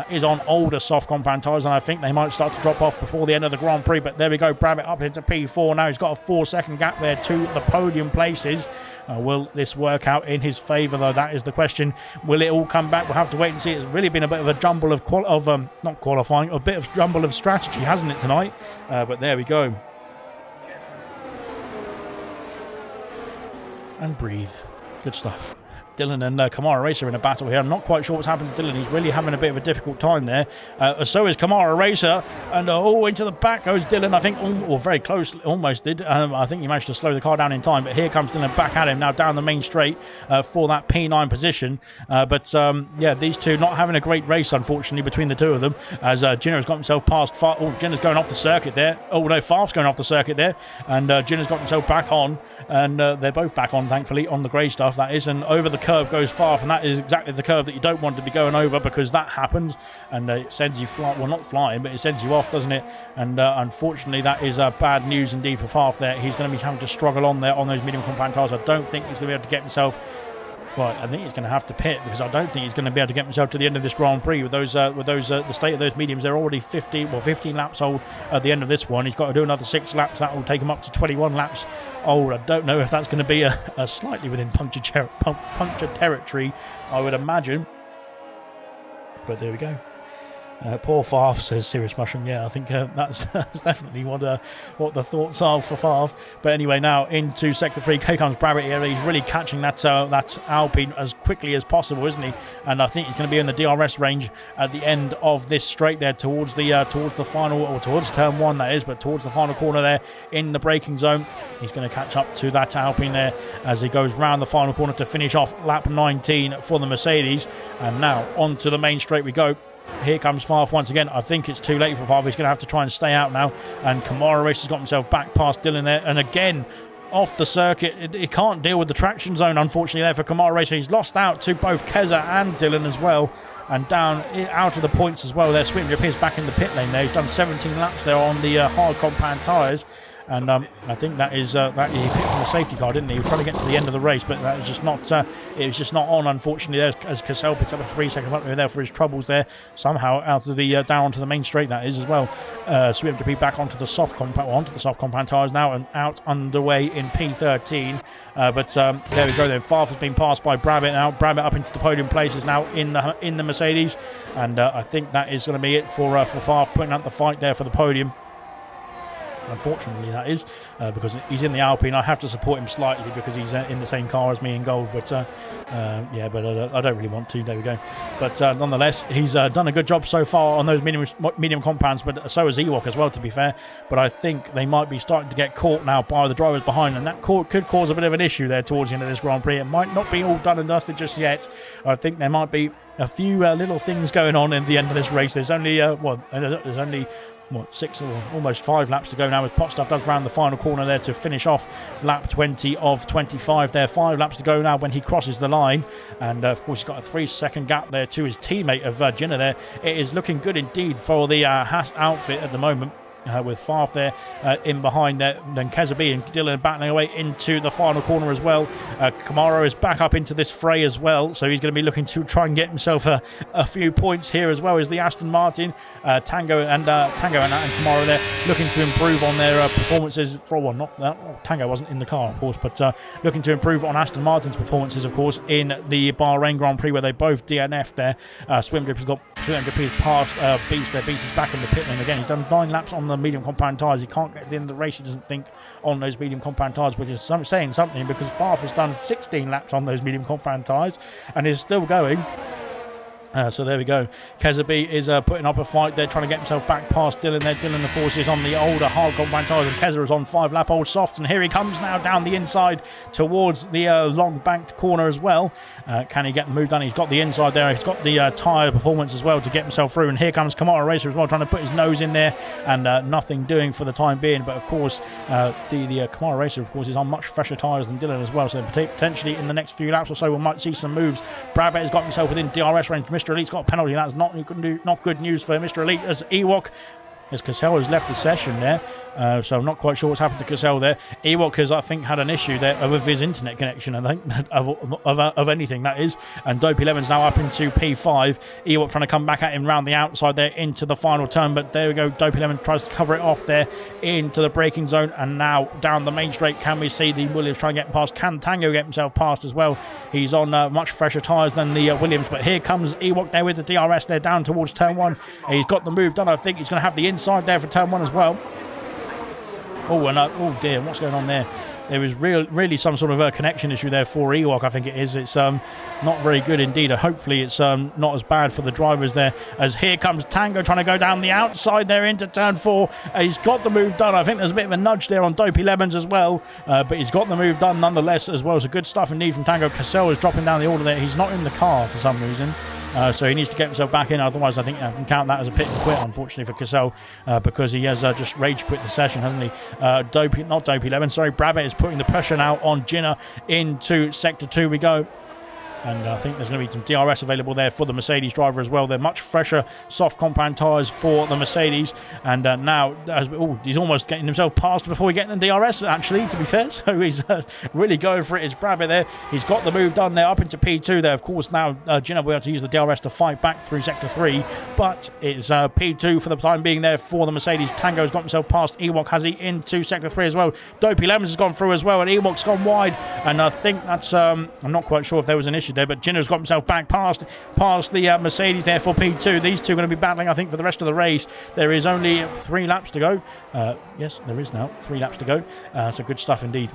is on older soft compound tyres, and I think they might start to drop off before the end of the Grand Prix. But there we go, Brabbit up into P4 now. He's got a 4-second gap there to the podium places. Will this work out in his favour, though? That is the question. Will it all come back? We'll have to wait and see. It's really been a bit of a jumble of not qualifying, a bit of jumble of strategy, hasn't it, tonight? But there we go. And breathe. Good stuff. Dylan and Kamara Racer in a battle here. I'm not quite sure what's happened to Dylan. He's really having a bit of a difficult time there. So is Kamara Racer. And into the back goes Dylan. I think, or very close, almost did. I think he managed to slow the car down in time. But here comes Dylan back at him now down the main straight for that P9 position. Yeah, these two not having a great race, unfortunately, between the two of them. As Ginner's got himself past Far. Oh, Ginner's going off the circuit there. Oh, no, Farf's going off the circuit there. And Ginner's got himself back on. And they're both back on, thankfully, on the grey stuff, that is. And over the curve goes Farf, and that is exactly the curve that you don't want to be going over, because that happens and it sends you well, not flying, but it sends you off, doesn't it? And unfortunately that is bad news indeed for Farf there. He's going to be having to struggle on there on those medium compound tyres. I don't think he's going to be able to get himself. Well, I think he's going to have to pit, because I don't think he's going to be able to get himself to the end of this Grand Prix with the state of those mediums. They're already 15 laps old at the end of this one. He's got to do another 6 laps. That will take him up to 21 laps old. I don't know if that's going to be a slightly within puncture territory, I would imagine. But there we go. Poor Farf, says Serious Mushroom. Yeah, I think that's definitely what the thoughts are for Farf. But anyway, now into Sector 3. Here comes Brabbit here. He's really catching that Alpine as quickly as possible, isn't he? And I think he's going to be in the DRS range at the end of this straight there towards the final, or towards turn 1, that is, but towards the final corner there in the braking zone. He's going to catch up to that Alpine there as he goes round the final corner to finish off lap 19 for the Mercedes. And now onto the main straight we go. Here comes Farf once again. I think it's too late for Farf. He's going to have to try and stay out now. And Kamara Racer's got himself back past Dylan there. And again, off the circuit. He can't deal with the traction zone, unfortunately, there for Kamara Racer. He's lost out to both Keza and Dylan as well. And down out of the points as well there. Sweet MJP is back in the pit lane there. He's done 17 laps there on the hard compound tyres. and I think that is that he picked from the safety car, didn't he? He was trying to get to the end of the race, but that was just not. It was just not on, unfortunately. There, as Cassell picks up a 3-second penalty there for his troubles there, somehow out of the down onto the main straight, that is as well. So we have to be back onto the soft compound tyres now and out underway in P13. But there we go. Then Farf has been passed by Brabbit now. Brabbit up into the podium places now in the Mercedes, and I think that is going to be it for Farf putting up the fight there for the podium. Unfortunately, that is because he's in the Alpine. I have to support him slightly because he's in the same car as me in gold. But yeah, but I don't really want to. There we go. But nonetheless, he's done a good job so far on those medium compounds. But so has Ewok as well, to be fair. But I think they might be starting to get caught now by the drivers behind, and that could cause a bit of an issue there towards the end of this Grand Prix. It might not be all done and dusted just yet. I think there might be a few little things going on in the end of this race. There's only there's only 6 or almost 5 laps to go now, as Potstaff does round the final corner there to finish off lap 20 of 25 there. 5 laps to go now when he crosses the line, and of course he's got a 3-second gap there to his teammate of Jinner there. It is looking good indeed for the Haas outfit at the moment. With Farf there in behind there, then Kezabi and Dylan battling away into the final corner as well. Camaro is back up into this fray as well, so he's going to be looking to try and get himself a few points here as well as the Aston Martin. Tango and Camaro there looking to improve on their performances. Tango wasn't in the car, of course, but looking to improve on Aston Martin's performances, of course, in the Bahrain Grand Prix where they both DNF'd there. Swim Grip has got past Beast there. Beast is back in the pit lane again. He's done 9 laps on the medium compound tyres. He can't get to the end of the race, he doesn't think, on those medium compound tyres, which is saying something, because Farf has done 16 laps on those medium compound tyres and is still going. So there we go. Kezabi is putting up a fight there, trying to get himself back past Dylan there. Dylan, of course, is on the older hard compound tyres, and Keza is on 5-lap old softs. And here he comes now down the inside towards the long banked corner as well. Can he get moved on? He's got the inside there. He's got the tyre performance as well to get himself through. And here comes Kamara Racer as well, trying to put his nose in there, and nothing doing for the time being. But of course, the Kamara Racer, of course, is on much fresher tyres than Dylan as well. So potentially in the next few laps or so, we might see some moves. Brabbett has got himself within DRS range. Mr. Elite's got a penalty. That's not good news for Mr. Elite, as Ewok, as Cassell has left the session there. So I'm not quite sure what's happened to Cassell there. Ewok has, I think, had an issue there with his internet connection, I think, of anything, that is. And Dopey Lemon's now up into P5. Ewok trying to come back at him round the outside there into the final turn, but there we go. Dopey Lemon tries to cover it off there into the braking zone, and now down the main straight, can we see the Williams trying to get past? Can Tango get himself past as well? He's on much fresher tyres than the Williams, but here comes Ewok there with the DRS there down towards turn 1. He's got the move done. I think he's going to have the inside there for turn 1 as well. Oh, and oh dear, what's going on there? There is really some sort of a connection issue there for Ewok, I think it is. It's not very good indeed. Hopefully it's not as bad for the drivers there, as here comes Tango trying to go down the outside there into turn 4. He's got the move done. I think there's a bit of a nudge there on Dopey Lemons as well, but he's got the move done nonetheless as well. So good stuff indeed from Tango. Cassell is dropping down the order there. He's not in the car for some reason. So he needs to get himself back in, otherwise I think I can count that as a pit and quit, unfortunately, for Cassell, because he has just rage quit the session, hasn't he? Brabbett is putting the pressure now on Jinner into Sector 2 we go. And I think there's going to be some DRS available there for the Mercedes driver as well. They're much fresher soft compound tyres for the Mercedes. And now, he's almost getting himself past before he gets the DRS, actually, to be fair. So he's really going for it. It's Brabbett there. He's got the move done there up into P2 there. Of course, now Jinner will be able to use the DRS to fight back through Sector 3. But it's P2 for the time being there for the Mercedes. Tango's got himself past Ewok, has he, into Sector 3 as well. Dopey Lemons has gone through as well, and Ewok's gone wide. And I think that's, I'm not quite sure if there was an issue there, but Jinner's got himself back past the Mercedes there for P2. These two are going to be battling, I think, for the rest of the race. There is only 3 laps to go. Yes, there is now 3 laps to go. So good stuff indeed.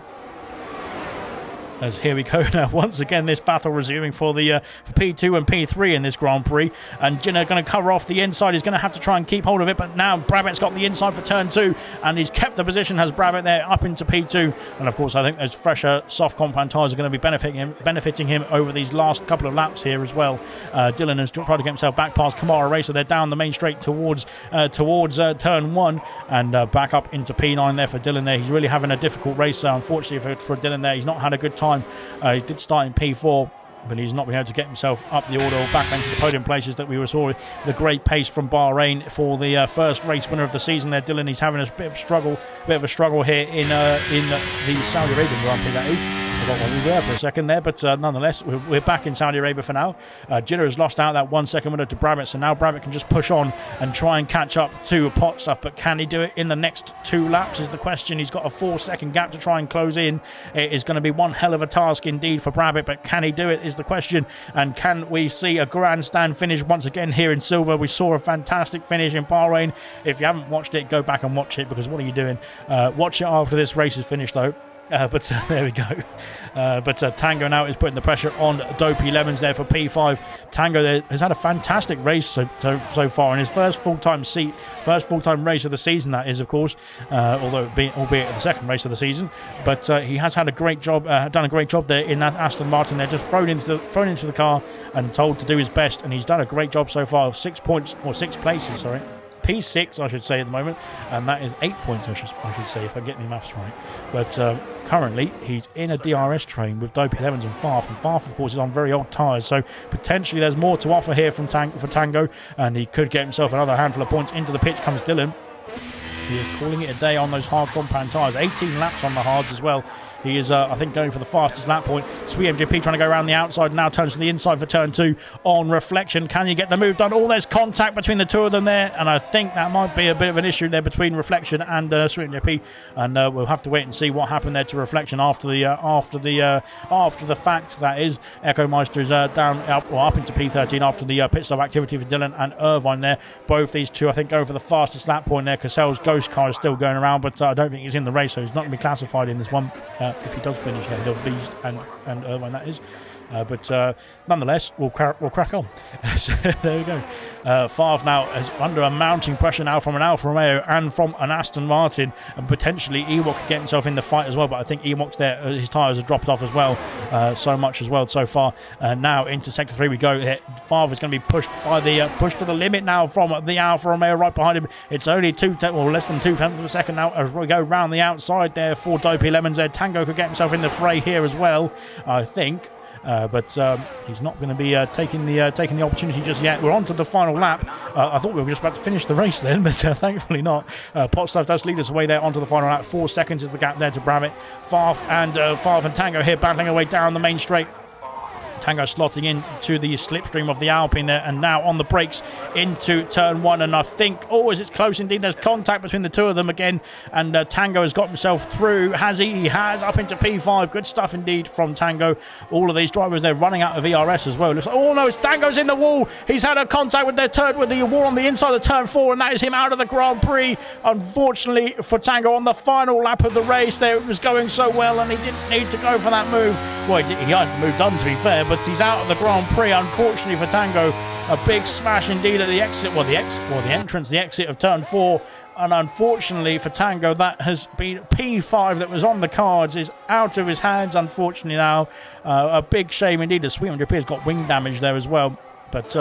As here we go now, once again, this battle resuming for the for P2 and P3 in this Grand Prix. And Jinner going to cover off the inside. He's going to have to try and keep hold of it, but now Brabbett's got the inside for turn 2, and he's kept the position, has Brabbett there up into P2. And of course, I think those fresher soft compound tyres are going to be benefiting him over these last couple of laps here as well. Dylan has tried to get himself back past Kamara Racer. They're down the main straight towards turn 1, and back up into P9 there for Dylan there. He's really having a difficult race, unfortunately, for Dylan there. He's not had a good time. He did start in P4. but he's not been able to get himself up the order or back into the podium places that we saw. The great pace from Bahrain for the first race winner of the season there, Dylan. He's having a bit of a struggle here in the Saudi Arabian Grand Prix, that is. I forgot what we were there for a second there, but nonetheless, we're back in Saudi Arabia for now. Giller has lost out that 1 second winner to Brabham, so now Brabham can just push on and try and catch up to Potstuff, but can he do it in the next 2 laps is the question. He's got a 4-second gap to try and close in. It is going to be one hell of a task indeed for Brabham, but can he do it is the question, and can we see a grandstand finish once again here in silver? We saw a fantastic finish in Bahrain. If you haven't watched it, go back and watch it, because what are you doing? Watch it after this race is finished though. But there we go. But Tango now is putting the pressure on Dopey Lemons there for P5. Tango there has had a fantastic race so far in his first full-time race of the season, that is, of course, albeit the second race of the season. But he has had a great job, done a great job there in that Aston Martin. They're just thrown into the car and told to do his best, and he's done a great job so far. 6 places, sorry. P6, I should say, at the moment, and that is 8 points, I should say, if I get my maths right. But currently, he's in a DRS train with Dopey Lemons and Farf, of course, is on very old tyres, so potentially there's more to offer here for Tango, and he could get himself another handful of points. Into the pits comes Dylan. He is calling it a day on those hard compound tyres. 18 laps on the hards as well. He is, I think, going for the fastest lap point. Sweet MGP trying to go around the outside, now turns to the inside for turn 2 on reflection. Can you get the move done? Oh, there's contact between the two of them there, and I think that might be a bit of an issue there between reflection and Sweet MGP, and we'll have to wait and see what happened there to reflection after the fact. That is, Echo Meister is up into P13 after the pit stop activity for Dylan and Irvine there. Both these two, I think, go for the fastest lap point there. Cassell's Ghost car is still going around, but I don't think he's in the race, so he's not going to be classified in this one. If he does finish ahead of Beast and Irvine, that is. But nonetheless, we'll crack on. So there we go. Favre now is under a mounting pressure now from an Alfa Romeo and from an Aston Martin, and potentially Ewok could get himself in the fight as well, but I think Ewok's there, his tyres have dropped off as well, so much as well so far. Now into sector 3 we go. Favre is going to be pushed to the limit now from the Alfa Romeo right behind him. It's only less than 2 tenths of a second now as we go round the outside there for Dopey Lemons there. Tango could get himself in the fray here as well, I think. But he's not going to be taking the opportunity just yet. We're on to the final lap. I thought we were just about to finish the race then, but thankfully not. Potstuff does lead us away there onto the final lap. 4 seconds is the gap there to Brabham. Favre and Tango here battling away down the main straight. Tango slotting into the slipstream of the Alpine there, and now on the brakes into turn 1, and I think, is it close indeed? There's contact between the two of them again, and Tango has got himself through. Has he? He has, up into P5. Good stuff indeed from Tango. All of these drivers, they're running out of ERS as well. Looks like, oh no, it's Tango's in the wall. He's had a contact with the wall on the inside of turn 4, and that is him out of the Grand Prix. Unfortunately for Tango, on the final lap of the race there, it was going so well, and he didn't need to go for that move. Well, he hadn't moved on, to be fair, but he's out of the Grand Prix, unfortunately for Tango. A big smash indeed at the exit, the exit of turn 4. And unfortunately for Tango, that has been P5 that was on the cards, is out of his hands, unfortunately now. A big shame indeed. The Sweet MGP has got wing damage there as well. But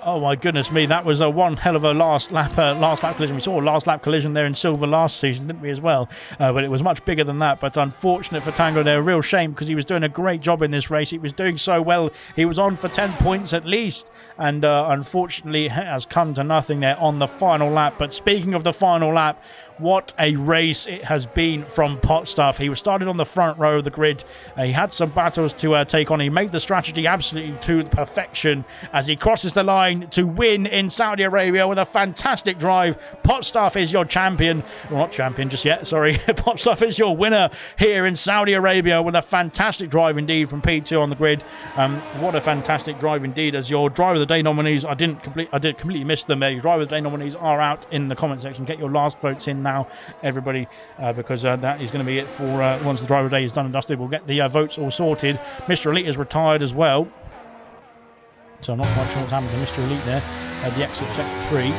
oh my goodness me, that was a one hell of a last lap collision. We saw a last lap collision there in silver last season, didn't we, as well? But it was much bigger than that. But unfortunate for Tango there, a real shame, because he was doing a great job in this race. He was doing so well. He was on for 10 points at least, and unfortunately has come to nothing there on the final lap. But speaking of the final lap, what a race it has been from Potstuff. He was started on the front row of the grid. He had some battles to take on. He made the strategy absolutely to perfection as he crosses the line to win in Saudi Arabia with a fantastic drive. Potstuff is your champion. Well, not champion just yet, sorry. Potstuff is your winner here in Saudi Arabia with a fantastic drive indeed from P2 on the grid. What a fantastic drive indeed. As your Driver of the Day nominees, I did completely miss them there. Your Driver of the Day nominees are out in the comment section. Get your last votes in now, everybody, because that is going to be it for once the Driver of the Day is done and dusted. We'll get the votes all sorted. Mr. Elite is retired as well, so I'm not quite sure what's happened to Mr. Elite there at the exit of sector 3.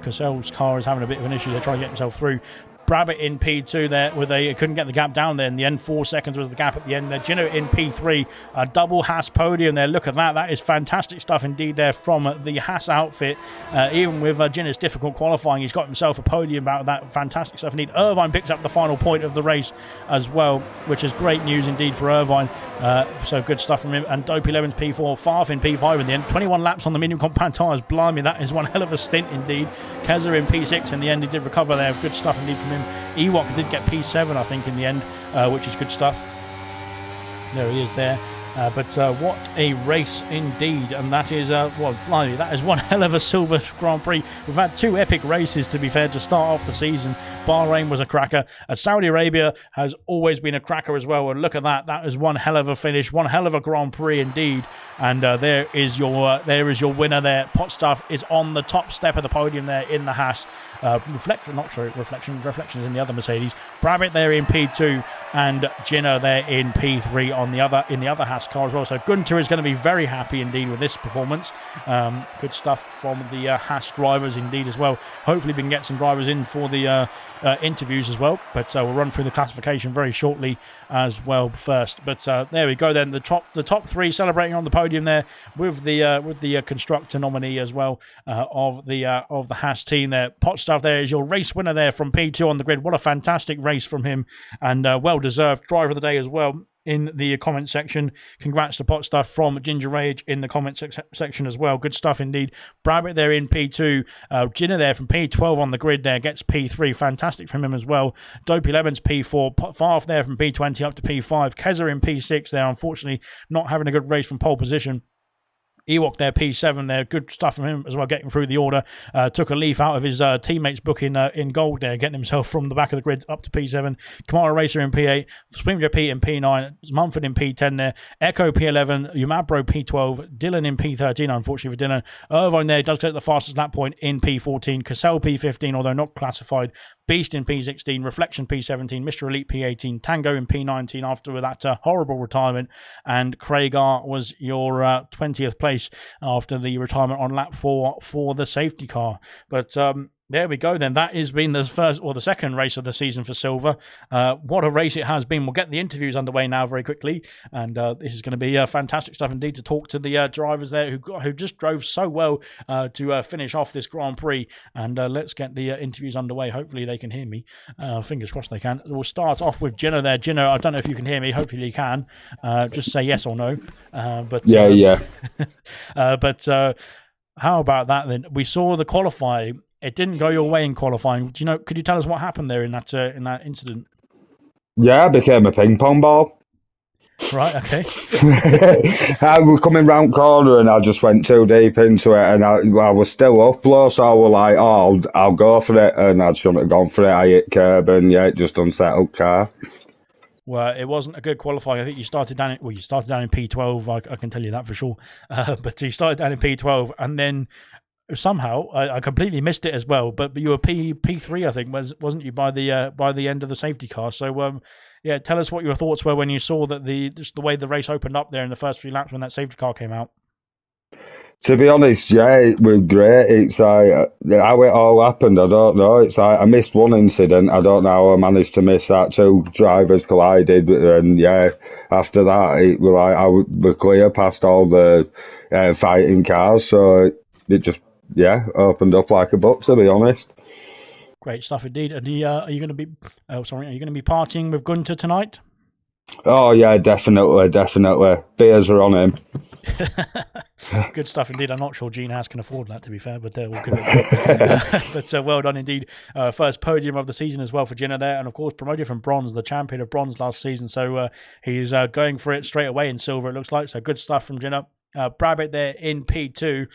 Cassell's car is having a bit of an issue. They're trying to get himself through. Brabbitt in P2 there, where they couldn't get the gap down there in the end. 4 seconds was the gap at the end there. Gino in P3, a double Haas podium there. Look at that. That is fantastic stuff indeed there from the Haas outfit. Even with Gino's difficult qualifying, he's got himself a podium out of that. Fantastic stuff indeed. Irvine picks up the final point of the race as well, which is great news indeed for Irvine. So good stuff from him. And Dopey Lemons P4, Farf in P5 in the end. 21 laps on the medium compact tyres. Blimey, that is one hell of a stint indeed. Keza in P6 in the end. He did recover there. Good stuff indeed from him. Ewok did get P7, I think, in the end, which is good stuff. There he is there. But what a race indeed, and that is, well, blimey, that is one hell of a Silver Grand Prix. We've had 2 epic races, to be fair, to start off the season. Bahrain was a cracker. Saudi Arabia has always been a cracker as well, and look at that. That is one hell of a finish, one hell of a Grand Prix indeed. And there is your winner there. Potstaff is on the top step of the podium there in the Haas. Reflection is in the other Mercedes. Brabbitt there in P2 and Gino there in P3 on the other Haas car as well. So Gunter is going to be very happy indeed with this performance. Good stuff from the Haas drivers indeed as well. Hopefully we can get some drivers in for the interviews as well, but we'll run through the classification very shortly as well first. But there we go then, the top 3 celebrating on the podium there with the constructor nominee as well of the Haas team there. Potstaff there is your race winner there from P2 on the grid. What a fantastic race from him, and well deserved driver of the day as well. In the comment section, congrats to Potstaff from Ginger Rage in the comment section as well. Good stuff indeed. Brabbitt there in P2, Ginner there from P12 on the grid there gets P3, fantastic from him as well. Dopey Lemons P4, Farf there from P20 up to P5, Keza in P6 there, unfortunately not having a good race from pole position. Ewok there, P7 there, good stuff from him as well, getting through the order. Took a leaf out of his teammates' book in gold there, getting himself from the back of the grid up to P7. Kamara Racer in P8, Swimmer Pete in P9, Mumford in P10 there, Echo P11, Umabro P12, Dylan in P13, unfortunately for Dylan. Irvine there does get the fastest lap point in P14, Cassell P15, although not classified. Beast in P16, Reflection P17, Mr. Elite P18, Tango in P19 after that horrible retirement, and Craig R was your 20th place after the retirement on lap 4 for the safety car. But there we go then. That has been the first or the second race of the season for Silver. What a race it has been. We'll get the interviews underway now very quickly, and this is going to be fantastic stuff indeed to talk to the drivers there who just drove so well to finish off this Grand Prix. And let's get the interviews underway. Hopefully they can hear me. Fingers crossed they can. We'll start off with Gino there. Gino, I don't know if you can hear me. Hopefully you can. Just say yes or no. Yeah. But how about that then? We saw the qualifying. It didn't go your way in qualifying. Do you know? Could you tell us what happened there in that incident? Yeah, I became a ping pong ball. Right. Okay. I was coming round corner and I just went too deep into it, and I was still up low, so I was like, "Oh, I'll go for it," and I shouldn't have gone for it. I hit curb, and yeah, it just unsettled car. Well, it wasn't a good qualifying. I think you started down in P12. I can tell you that for sure. But you started down in P12, and then somehow I completely missed it as well. But you were P3, I think, wasn't you, by the end of the safety car? So yeah, tell us what your thoughts were when you saw that just the way the race opened up there in the first few laps when that safety car came out. To be honest, yeah, it was great. It's like how it all happened, I don't know. It's like I missed one incident. I don't know how I managed to miss that. 2 drivers collided, and yeah, after that, it was like I was clear past all the fighting cars. So it just opened up like a book, to be honest. Great stuff indeed. And are you going to be? Are you going to be partying with Gunter tonight? Oh yeah, definitely. Beers are on him. Good stuff indeed. I'm not sure Gene Haas can afford that, to be fair, but we'll give it. But well done indeed. First podium of the season as well for Jenna there, and of course promoted from bronze, the champion of bronze last season. So he's going for it straight away in silver, it looks like. So good stuff from Jenna. Brabbitt there in P2,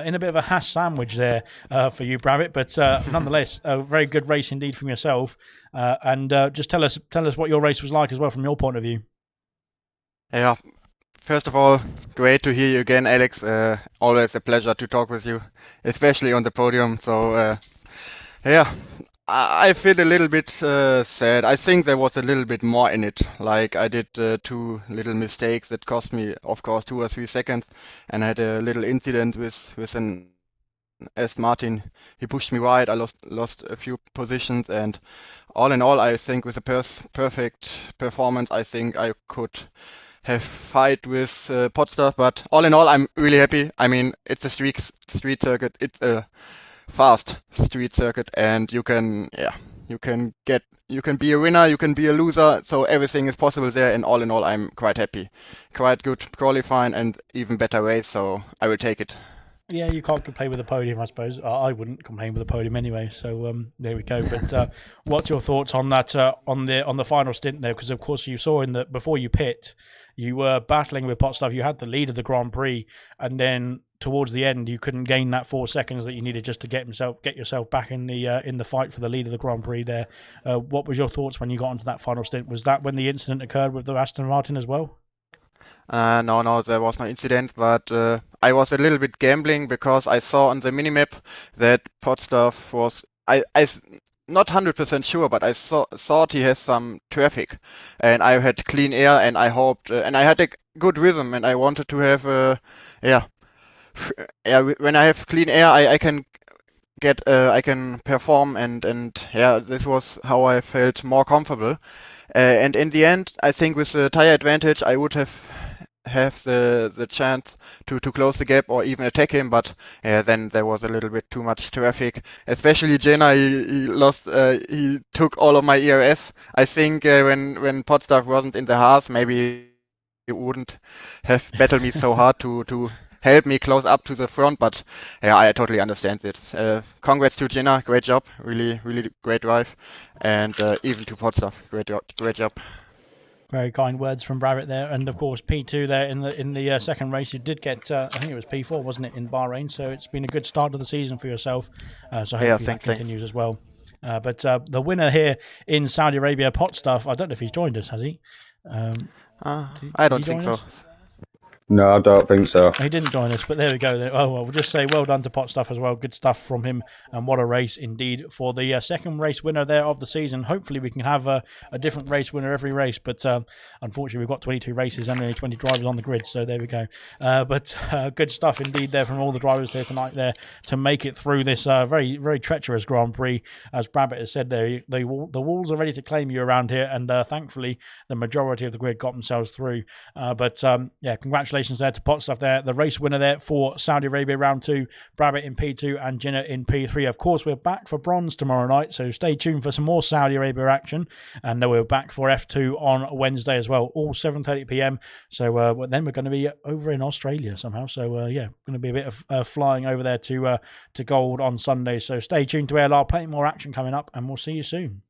in a bit of a Haas sandwich there for you, Brabbitt, but nonetheless, a very good race indeed from yourself. And just tell us what your race was like as well from your point of view. Yeah, first of all, great to hear you again, Alex. Always a pleasure to talk with you, especially on the podium. So yeah, I feel a little bit sad. I think there was a little bit more in it. Like I did 2 little mistakes that cost me, of course, 2 or 3 seconds, and I had a little incident with an as Martin, he pushed me wide. I lost a few positions, and all in all, I think with a perfect performance, I think I could have fight with Potsdam. But all in all, I'm really happy. I mean, it's a street circuit. It's a fast street circuit, and you can be a winner, you can be a loser, so everything is possible there. And all in all, I'm quite happy. Quite good qualifying and even better race, so I will take it. Yeah, you can't complain with the podium, I suppose. I wouldn't complain with the podium anyway. So there we go. But what's your thoughts on that on the final stint there? Because of course you saw in the before you pit, you were battling with Potstaff. You had the lead of the Grand Prix, and then towards the end, you couldn't gain that 4 seconds that you needed just to get yourself back in the fight for the lead of the Grand Prix. There, what was your thoughts when you got onto that final stint? Was that when the incident occurred with the Aston Martin as well? No, there was no incident, but I was a little bit gambling because I saw on the minimap that Potsdam was. I not 100% sure, but I thought he has some traffic, and I had clean air, and I hoped, and I had a good rhythm, and I wanted to have when I have clean air, I can I can perform, and this was how I felt more comfortable. And in the end, I think with the tire advantage, I would have the chance to close the gap or even attack him, but then there was a little bit too much traffic. Especially Jenna, he took all of my ERS. I think when Potsdam wasn't in the Haas, maybe he wouldn't have battled me so hard to help me close up to the front, but I totally understand it. Congrats to Jenna, great job, really great drive, and even to Potsdam, great job. Very kind words from Brabant there, and of course P2 there in the second race. You did get, I think it was P4, wasn't it, in Bahrain? So it's been a good start to the season for yourself. So hopefully that continues as well. But the winner here in Saudi Arabia, Potstaff, I don't know if he's joined us, has he? I don't think so. No, I don't think so. He didn't join us, but there we go. Oh, well, we'll just say well done to Potstaff as well. Good stuff from him, and what a race indeed for the second race winner there of the season. Hopefully we can have a different race winner every race, but unfortunately we've got 22 races and only 20 drivers on the grid, so there we go. But good stuff indeed there from all the drivers here tonight there to make it through this very, very treacherous Grand Prix. As Brabant has said there, the walls are ready to claim you around here, and thankfully the majority of the grid got themselves through. But congratulations there to Potstaff there, the race winner there for Saudi Arabia round 2, Brabant in P2 and Jinnah in P3. Of course, we're back for bronze tomorrow night, so stay tuned for some more Saudi Arabia action, and we're back for F2 on Wednesday as well, all 7:30 p.m. So then we're going to be over in Australia somehow, so going to be a bit of flying over there to gold on Sunday. So stay tuned to ALR, plenty more action coming up, and we'll see you soon.